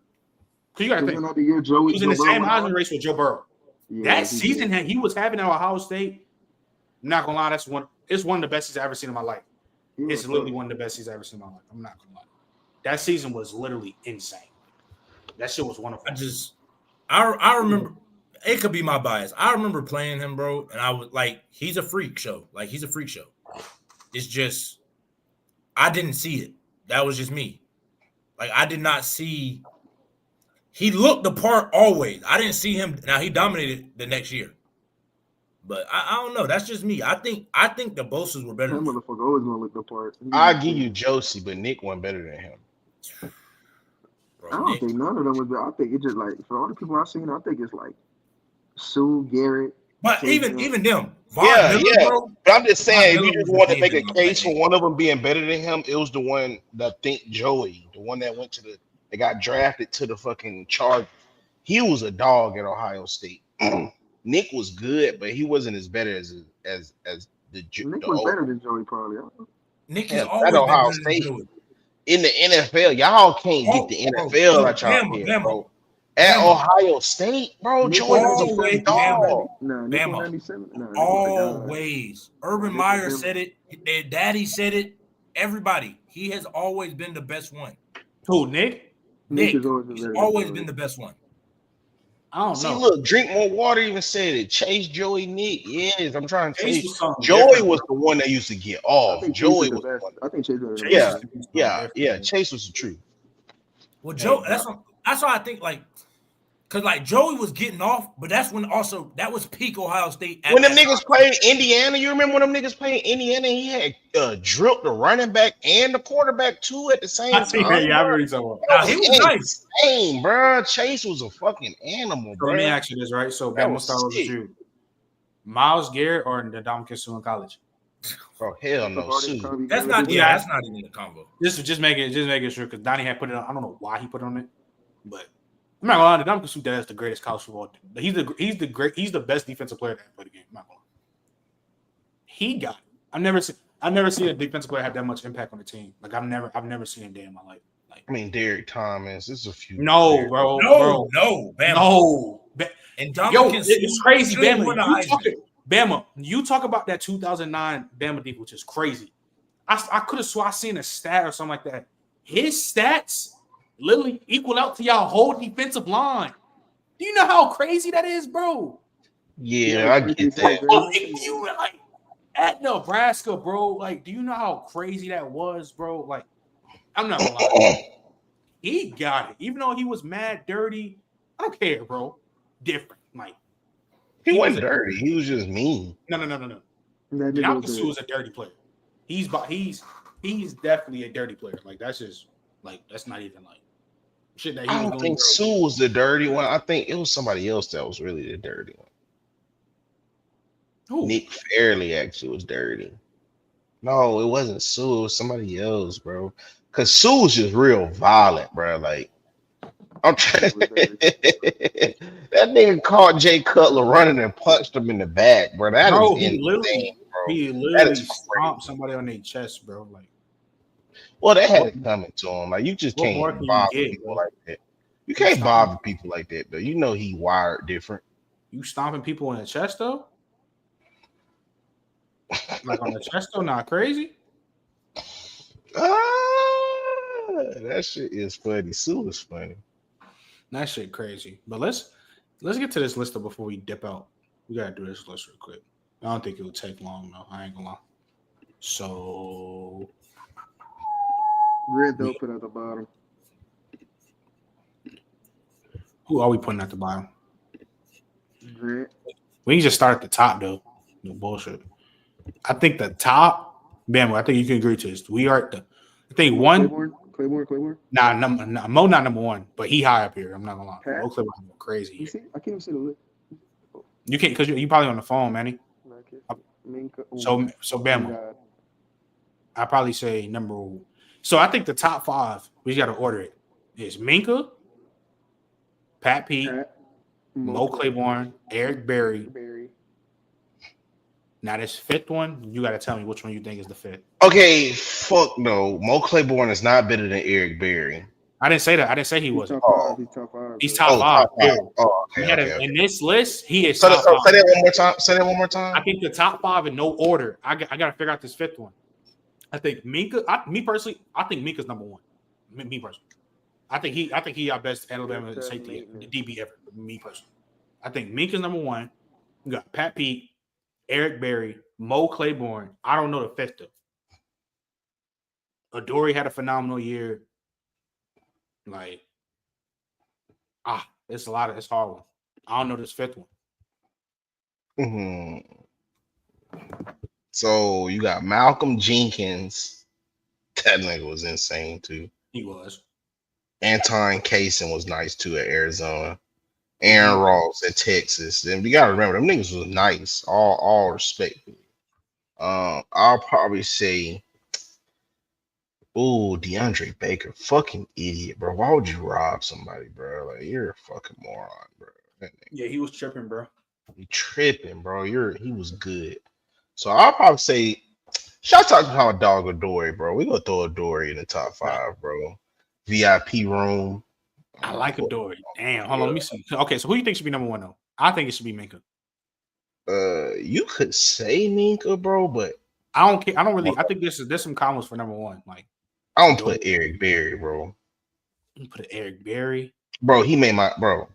Because you got to think, he was in the same Heisman race with Joe Burrow. Yeah, that season he was having at Ohio State, I'm not gonna lie, it's one of the best he's ever seen in my life. It's literally one of the best he's ever seen in my life. I'm not gonna lie. That season was literally insane. That shit was wonderful. I remember, it could be my bias. I remember playing him, bro, and I was like, he's a freak show. Like, he's a freak show. It's just, I didn't see it. That was just me. Like, I did not see. He looked the part always. I didn't see him. Now he dominated the next year, but I don't know. That's just me. I think the Bosas were better. That motherfucker always gonna look the part. I give you Josie, but Nick wasn't better than him. Bro, I don't think none of them was. I think it's just like for all the people I've seen, I think it's like Sue, Garrett. But even them. Yeah. Bro, but I'm just saying, if you just want to make a case for one of them being better than him, it was the one that Joey, the one that went to they got drafted to the fucking Chargers. He was a dog at Ohio State. Nick was good, but he wasn't as better as the Nick was better than Joey probably. Nick is always at Ohio State. In the NFL, y'all can't get the NFL at y'all here, bro. At Ohio State, bro, Joey was a great dog. Always. Urban Meyer said it. Their daddy said it. Everybody. He has always been the best one. Who, Nick? Nick has always been the best one. I don't know. See, look, Drink More Water even said it. Chase, Joey, Nick. Yes, I'm trying to tell you. Joey was the one that used to get off. Joey was the one. I think Chase was Yeah. Chase was the truth. Well, Joe, that's why I think because Joey was getting off, but that's when also that was peak Ohio State. When them niggas played Indiana, you remember when them niggas played Indiana? He had drilled the running back and the quarterback too at the same time. Yeah, I remember so. He was nice, insane, bro. Chase was a fucking animal, bro. Let me ask you this, right? So, Ben, we'll start with you. Myles Garrett or Ndamukong Suh in college? Oh hell no, Sue. That's not even the combo. Just making sure because Donnie had put it on. I don't know why he put it on it, but. I'm not gonna lie, Ndamukong Suh is the greatest college football. He's the best defensive player that ever played the game. I'm not gonna lie. He got it. I've never seen a defensive player have that much impact on the team. Like I've never seen a day in my life. Like I mean, Derek Thomas. This is a few. No, players. bro. Bama. No. And it's crazy, Bama. You talk about that 2009 Bama defense, which is crazy. I could have swore I seen a stat or something like that. His stats literally equal out to y'all whole defensive line. Do you know how crazy that is, bro? Yeah, I get that. If you at Nebraska, bro, do you know how crazy that was, bro? Like, I'm not gonna lie. He got it. Even though he was mad dirty, I don't care, bro. Different. He wasn't dirty. He was just mean. No. Ndamukong Suh is a dirty player. He's definitely a dirty player. That's just that's not even shit that he I don't think Sue was the dirty one. I think it was somebody else that was really the dirty one. Who? Nick Fairley actually was dirty. No, it wasn't Sue. It was somebody else, bro. Because Sue was just real violent, bro. I'm trying. That nigga caught Jay Cutler running and punched him in the back, bro. That is insane, bro. He literally stomped somebody on their chest, bro. Well, they had it coming to him. Like you just What more can't can you bother get, people bro? like that. You can't bother people like that, though. You know he wired different. You stomping people in the chest though? Like on the chest though, not crazy. That shit is funny. Sue is funny. That shit crazy. But let's get to this list though before we dip out. We gotta do this list real quick. I don't think it will take long though. I ain't gonna lie. So Grant, they'll put at the bottom. who are we putting at the bottom? Grant. We can just start at the top though. No bullshit. I think the top, Bam, I think you can agree to this. We are the I think one Claiborne. Nah, Mo not number one, but he high up here. I'm not gonna lie. Pat? Mo Claiborne crazy. You Here. see, I can't even see the list. You can't because you probably on the phone, Manny. Minka. So Bama. I probably say number. So I think the top five we just got to order it. Is Minka, Pat Pete, Mo Claiborne, Eric Berry. Now this fifth one, you got to tell me which one you think is the fifth. Okay, fuck no. Mo Claiborne is not better than Eric Berry. I didn't say that. I didn't say he wasn't. He's top five. He's top five. Top five. Oh, okay. In this list, he is So top five. say that one more time. Say that one more time. I think the top five in no order. I got to figure out this fifth one. I think Minka. Me personally, I think Minka's number one. Me personally, I think he our best Alabama safety DB ever. Me personally, I think Minka's number one. We got Pat Pete, Eric Berry, Mo Claiborne. I don't know the fifth though. Adoree had a phenomenal year. Like, it's a lot of it's hard one. I don't know this fifth one. So you got Malcolm Jenkins. That nigga was insane too. He was. Anton Kaysen was nice too at Arizona. Aaron Ross at Texas. And we gotta remember them niggas was nice. All respect. I'll probably say, DeAndre Baker, fucking idiot, bro. Why would you rob somebody, bro? Like you're a fucking moron, bro. Yeah, he was tripping, bro. He tripping, bro. He was good. So I'll probably say, shout out to our dog Adoree, bro. We gonna throw Adoree in the top five, bro. VIP room. I like Adoree. Damn, hold on, let me see. Okay, so who do you think should be number one though? I think it should be Minka. You could say Minka, bro, but I don't care. I don't really. I think there's some comments for number one. Like I don't put Eric Berry, bro. You put Eric Berry, bro. He made my bro.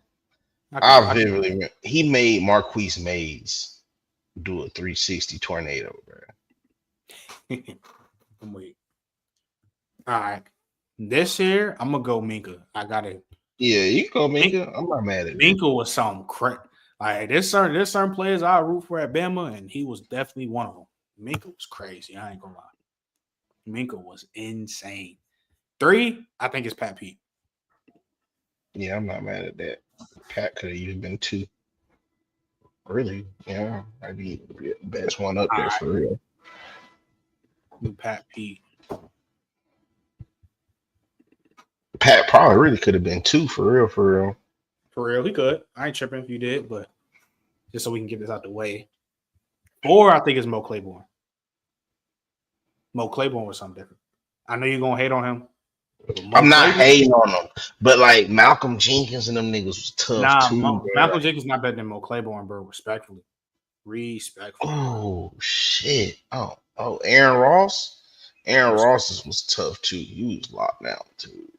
He made Marquise Mays do a 360 tornado, bro. Wait. All right. This year, I'm gonna go Minka. I got it. Yeah, you go Minka. I'm not mad at Minka was something crap. Like there's certain players I root for at Bama, and he was definitely one of them. Minka was crazy. I ain't gonna lie. Minka was insane. 3, I think it's Pat Pete. Yeah, I'm not mad at that. Pat could have even been 2. Really? Yeah, I'd be the best one up there for real. Pat Pete. Pat probably really could have been 2 for real. For real, he could. I ain't tripping if you did, but just so we can get this out the way. 4, I think it's Mo Claiborne. Mo Claiborne was something different. I know you're gonna hate on him. I'm not hating on him, but like Malcolm Jenkins and them niggas was tough too. Malcolm Jenkins not better than Mo Claiborne, bro. Respectfully. Oh shit. Oh, Aaron Ross. Aaron Ross was tough too. He was locked down too.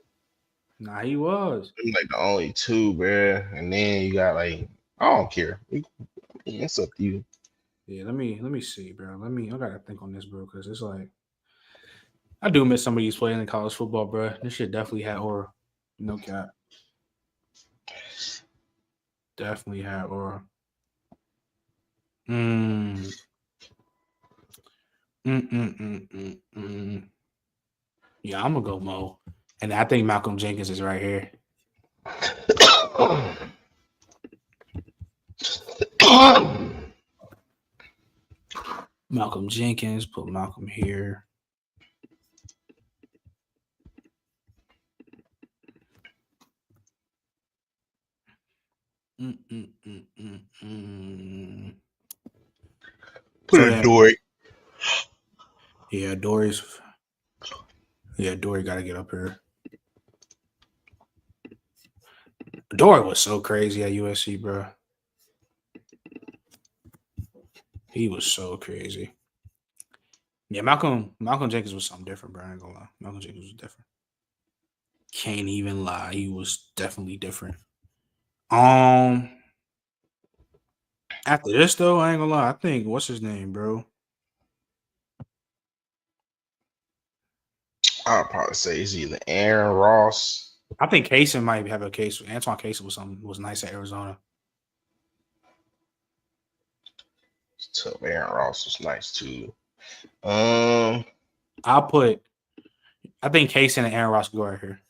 Nah, he was. Like the only 2, bro. And then you got like, I don't care. It's up to you. Yeah, let me see, bro. I gotta think on this, bro, because it's like I do miss some of these playing in college football, bro. This shit definitely had aura. No cap. Definitely had aura. Yeah, I'm gonna go Mo. And I think Malcolm Jenkins is right here. Malcolm Jenkins, put Malcolm here. Put Adoree. Yeah, Adoree's. Yeah, Dory got to get up here. Dory was so crazy at USC, bro. He was so crazy. Yeah, Malcolm Jenkins was something different, bro. I ain't gonna lie. Malcolm Jenkins was different. Can't even lie. He was definitely different. After this though, I ain't gonna lie. I think what's his name, bro? I'll probably say it's either Aaron Ross. I think Kaysen might have a case. Antoine Kaysen was nice at Arizona. Tough. Aaron Ross was nice too. I think Kaysen and Aaron Ross go right here.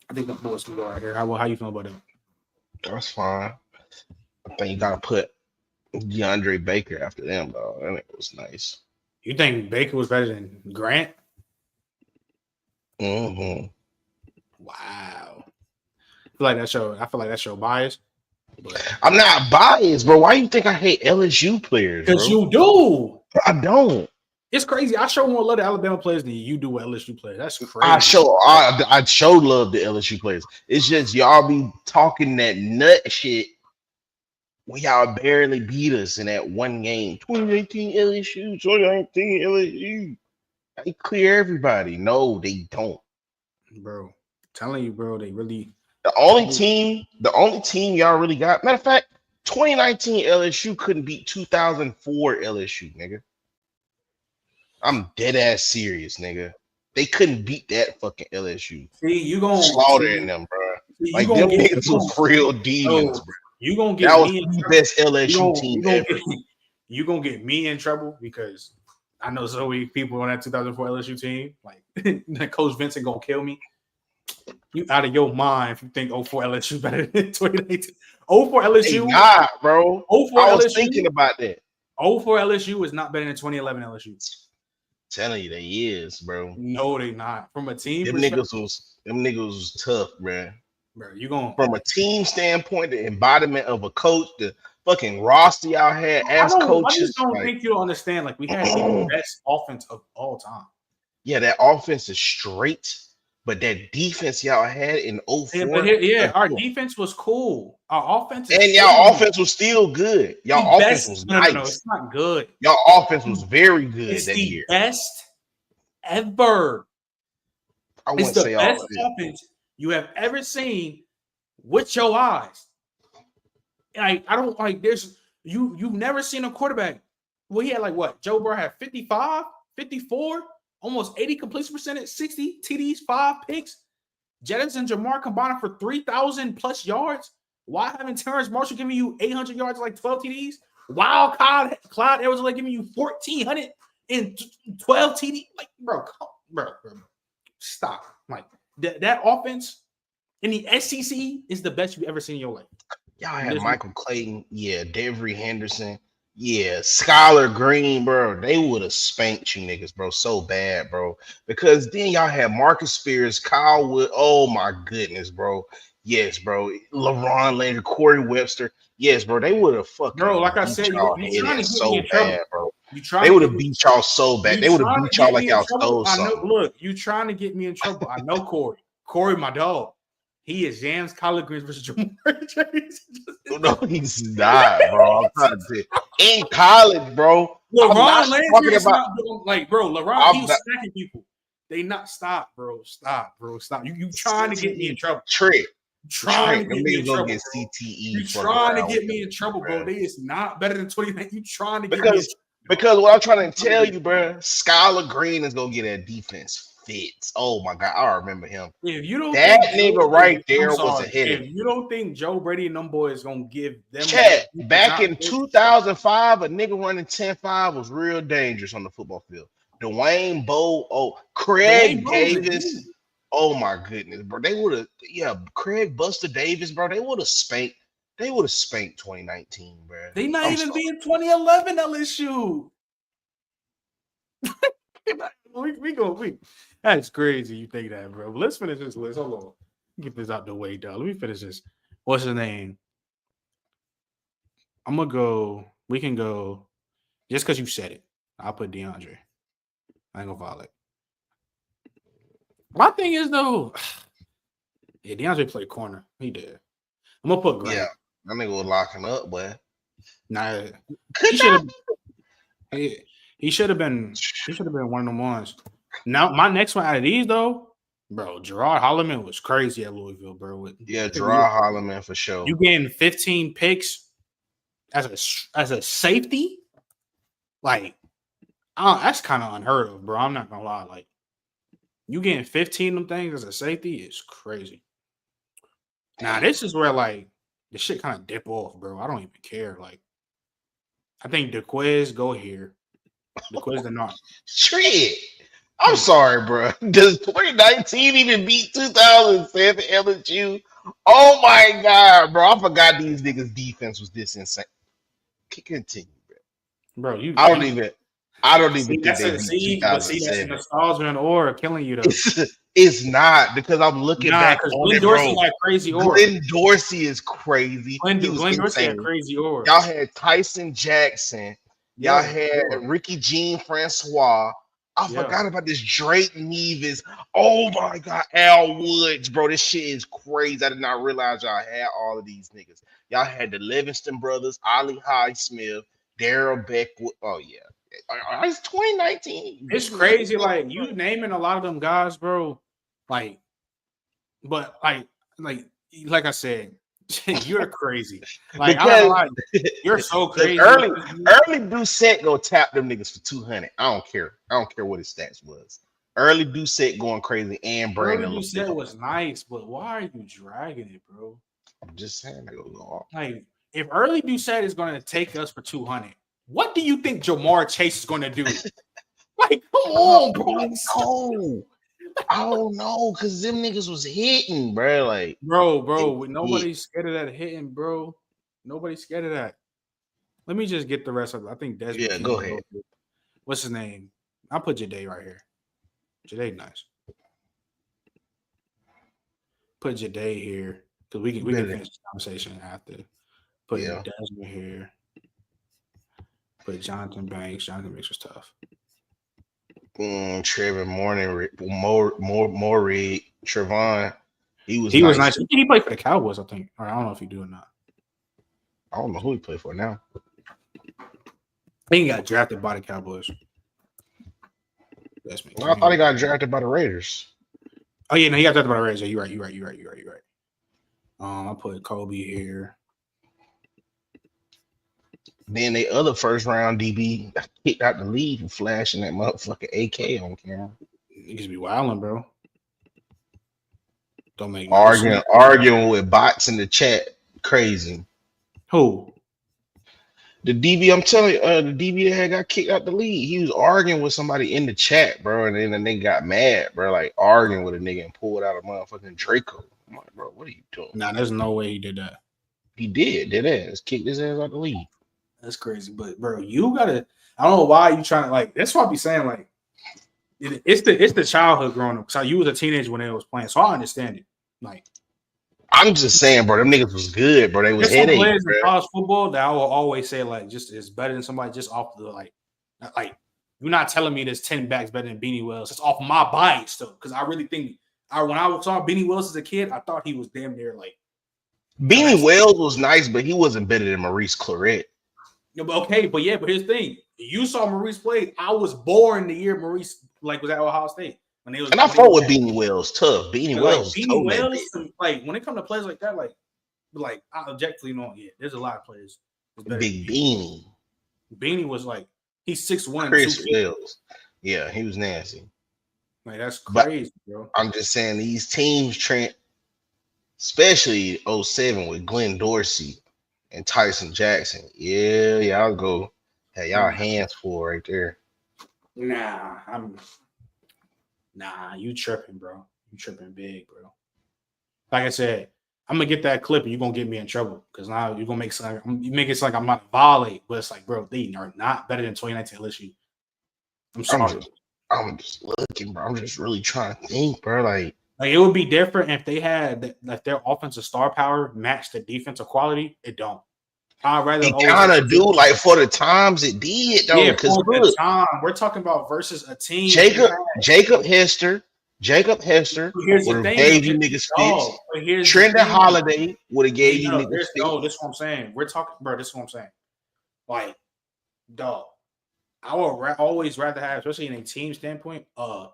I think the boys can go right here. How you feel about them? That's fine. I think you gotta put DeAndre Baker after them, though. And it was nice. You think Baker was better than Grant? Mm-hmm. Wow. I feel like that show biased. But I'm not biased, bro. Why you think I hate LSU players? Because you do. I don't. It's crazy. I show more love to Alabama players than you do with LSU players. That's crazy. I show love to LSU players. It's just y'all be talking that nut shit when y'all barely beat us in that one game. 2018 LSU, 2019 LSU. They clear everybody. No, they don't. Bro, telling you, bro, they really. The only team y'all really got. Matter of fact, 2019 LSU couldn't beat 2004 LSU, nigga. I'm dead ass serious, nigga. They couldn't beat that fucking LSU. See, you gonna slaughtering them, bro. Like them niggas was real demons, bro. You gonna get that was the best LSU team ever. You gonna get me in trouble because I know so many people on that 2004 LSU team. Like Coach Vincent gonna kill me. You out of your mind if you think 04 LSU better than 2018. 04 LSU, nah, bro. 04 I was LSU, thinking about that. 04 LSU is not better than 2011 LSU. Telling you, they is, bro. No, they not. From a team, them niggas was tough, bro. Bro, you going from a team standpoint, the embodiment of a coach, the fucking roster y'all had as coaches. I just don't think you'll understand. Like we had the best offense of all time. Yeah, that offense is straight, but that defense y'all had in 04. Our defense was cool. Our offense and y'all offense was still good. Y'all offense was nice. No, it's not good. Y'all offense was very good it's that the year. Best ever. I wouldn't say all best offense you have ever seen with your eyes. Like I don't like there's you've never seen a quarterback. Well, he had like what? Joe Burrow had 55, 54, almost 80 completion percentage, 60 TDs, 5 picks. Jennings and Jamar combined for 3,000 plus yards. Why haven't Terrence Marshall giving you 800 yards, like 12 TDs? Wow, Clyde Edwards like giving you 1,400 and 12 TD. Like, bro, stop. Like that offense in the SEC is the best you've ever seen in your life. Y'all had Michael Clayton, yeah, Devery Henderson, yeah, Skylar Green, bro. They would have spanked you niggas, bro, so bad, bro. Because then y'all had Marcus Spears, Kyle Wood. Oh my goodness, bro. Yes, bro. LaRon Landry, Corey Webster. Yes, bro. They would have fucking like I said, you're trying to get so me in bad, bro. They would have beat y'all so bad. They would have beat y'all like y'all stole something. Look, you trying to get me in trouble. I know Corey. Corey, my dog. He is Yams collard greens versus Jamar Chase. No, he's not, bro. I'm trying to say in college, bro. LaRon Landry is not like, bro. LaRon, he's smacking people. They not stop, bro. Stop. You trying to get me in trouble? Trying to get me in trouble. Get CTE. You trying to get me in trouble, bro? They is not better than 20. You trying to get me in trouble. Because what I'm trying to tell you, bro, Skylar Green is gonna get that defense fits. Oh my god, I remember him. If you don't, that nigga right there was a hit. If you don't think Joe Brady and them boys gonna give them back in 2005, a nigga running 10-5 was real dangerous on the football field. Dwayne Bowe, Craig Davis. Oh my goodness, bro. They would have, Craig Buster Davis, bro. They would have spanked 2019, bro. They not even being 2011 LSU. we that's crazy. You think that, bro? But let's finish this list. Hold on. Get this out the way, dog. Let me finish this. What's his name? I'm gonna go. We can go just because you said it. I'll put DeAndre. I ain't gonna violate. My thing is though, yeah, DeAndre played corner. He did. I'm gonna put Yeah, Grant. that nigga will lock him up, boy. Nah, Good he should job. have. He should have been. He should have been one of them ones. Now, my next one out of these though, bro, Gerard Holliman was crazy at Louisville, bro. Yeah, Gerard Holliman for sure. You getting 15 picks as a safety, like that's kind of unheard of, bro. I'm not gonna lie. Like you getting 15 of them things as a safety is crazy. Now this is where like the shit kind of dip off, bro. I don't even care. Like I think DeQuiz go here. DeQuiz the not. Shred. I'm sorry, bro. Does 2019 even beat 2007 LSU? Oh my god, bro! I forgot these niggas' defense was this insane. Continue, bro. I don't even think that's they beat 2007. That's nostalgia and aura killing you though. It's not because I'm looking back on Glenn it, Dorsey bro. had crazy aura. Glenn Dorsey is crazy. Glenn He was Dorsey had insane. crazy aura. Y'all had Tyson Jackson. Y'all had Ricky Jean Francois. I forgot about this Drake Nevis. Oh my god, Al Woods, bro. This shit is crazy. I did not realize y'all had all of these niggas. Y'all had the Livingston brothers, Ollie Highsmith, Daryl Beckwood. Oh yeah. It's 2019. It's crazy. Like you naming a lot of them guys, bro. Like, but like I said, you're crazy. Like because you're so crazy. Early Doucette go tap them niggas for 200. I don't care. I don't care what his stats was. Early Doucette going crazy and Brandon. Early Doucette was nice, but why are you dragging it, bro? I'm just saying that goes on. Like if Early Doucette is going to take us for 200, what do you think Jamar Chase is going to do? Like, come on, bro. I don't know, because them niggas was hitting, bro. Like, bro, nobody's scared of that hitting, bro. Nobody's scared of that. Let me just get the rest of it. I think Desmond. Yeah, go ahead. What's his name? I'll put Jade right here. Jade, nice. Put Jade here because we can finish this conversation after. Put Desmond here. Put Jonathan Banks. Jonathan Banks was tough. Trevor Morning, Maury, Trevon. He was nice. He played for the Cowboys, I think. Or I don't know if he do or not. I don't know who he played for now. I think he got drafted by the Cowboys. That's me. Well, I thought he got drafted by the Raiders. Oh yeah, no, he got drafted by the Raiders. You're right. I put Kobe here. Then the other first round DB kicked out the league for flashing that motherfucking AK on camera. Niggas be wilding, bro. Don't make arguing with bots in the chat. Crazy. Who? The DB, I'm telling you, the DB that had got kicked out the league. He was arguing with somebody in the chat, bro, and then the nigga got mad, bro, like arguing with a nigga and pulled out a motherfucking Draco. I'm like, bro, what are you doing? Nah, there's no way he did that. He did ass. Kicked his ass out the league. That's crazy, but bro, you gotta. I don't know why you trying to like. That's why I be saying like, it's the childhood growing up. So you was a teenager when they was playing, so I understand it. Like, I'm just saying, bro, them niggas was good, bro. They was headaches. Some players bro. in college football that I will always say like, just is better than somebody just off the like. You're not telling me there's 10 backs better than Beanie Wells. It's off my bias though, because I really think when I saw Beanie Wells as a kid, I thought he was damn near like. Beanie Wells was nice, but he wasn't better than Maurice Claret. No, but here's the thing. You saw Maurice play. I was born the year Maurice was at Ohio State. And I fought with Beanie Wells tough. Beanie Wells, like when it comes to players like that, like I objectively know, yeah, there's a lot of players. Big Beanie. Beanie was like he's 6'1". Chris Wells. Yeah, he was nasty. Like that's crazy, bro. I'm just saying these teams, Trent, especially 07 with Glenn Dorsey and Tyson Jackson. Yeah, y'all go. Hey, y'all hands full right there. Nah, you tripping, bro. You tripping big, bro. Like I said, I'm gonna get that clip and you're gonna get me in trouble because now you're gonna make it like I'm not violate, but it's like, bro, they are not better than 2019 LSU. I'm sorry. I'm just looking, bro. I'm just really trying to think, bro. Like it would be different if they had like their offensive star power matched the defensive quality. It don't. I'd rather It always kind of do like for the times it did though. yeah, Because for the look, time we're talking about versus a team. Jacob Hester Here's would the have thing, gave you niggas fits. but here's the Trendon thing. Holiday would have gave you niggas fits. No, this is what I'm saying. We're talking, bro. This is what I'm saying. Like, dog, I would always rather have, especially in a team standpoint, a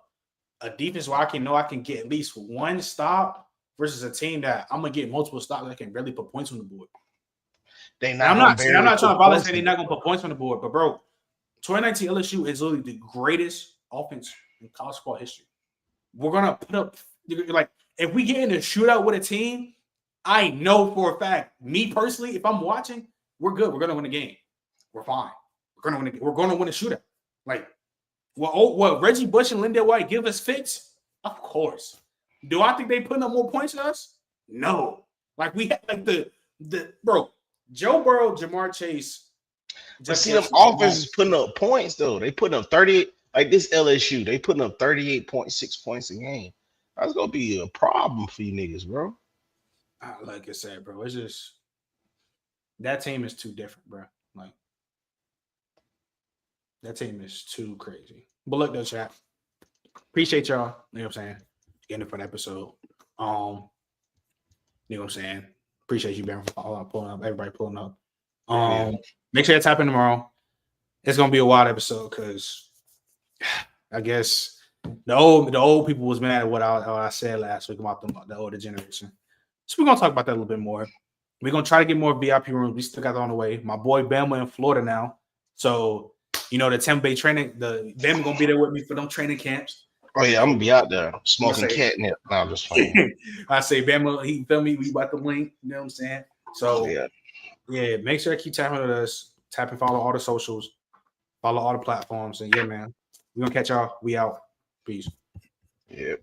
defense where I can get at least one stop versus a team that I'm gonna get multiple stops that can barely put points on the board. I'm not trying to violate saying they're not gonna put points on the board, but bro, 2019 LSU is literally the greatest offense in college football history. We're gonna put up like if we get in a shootout with a team, I know for a fact, me personally, if I'm watching, we're good. We're gonna win the game. We're fine. We're gonna win a shootout. Like, what Reggie Bush and Lindell White give us fits? Of course. Do I think they putting up more points than us? No. Like we had like the bro, Joe Burrow, Jamar Chase. But see, them offenses putting up points though. They putting up 38. Like this LSU, they putting up 38.6 points a game. That's gonna be a problem for you niggas, bro. Like I said, bro, it's just that team is too different, bro. Like that team is too crazy. But look, though, chat. Appreciate y'all. You know what I'm saying? Getting it for an episode. You know what I'm saying? Appreciate you being pulling up. Everybody pulling up. Make sure you tap in tomorrow. It's gonna be a wild episode because I guess the old people was mad at what I said last week about the older generation. So we're gonna talk about that a little bit more. We're gonna try to get more VIP rooms. We still got that on the way. My boy Bama in Florida now. So you know the Tampa Bay training, the Bama gonna be there with me for them training camps. Oh yeah, I'm gonna be out there smoking catnip. No, I'm just playing. I say Bama, he feel me. We about to link. You know what I'm saying? So yeah, make sure to keep tapping with us. Tap and follow all the socials, follow all the platforms, and yeah, man, we gonna catch y'all. We out. Peace. Yeah.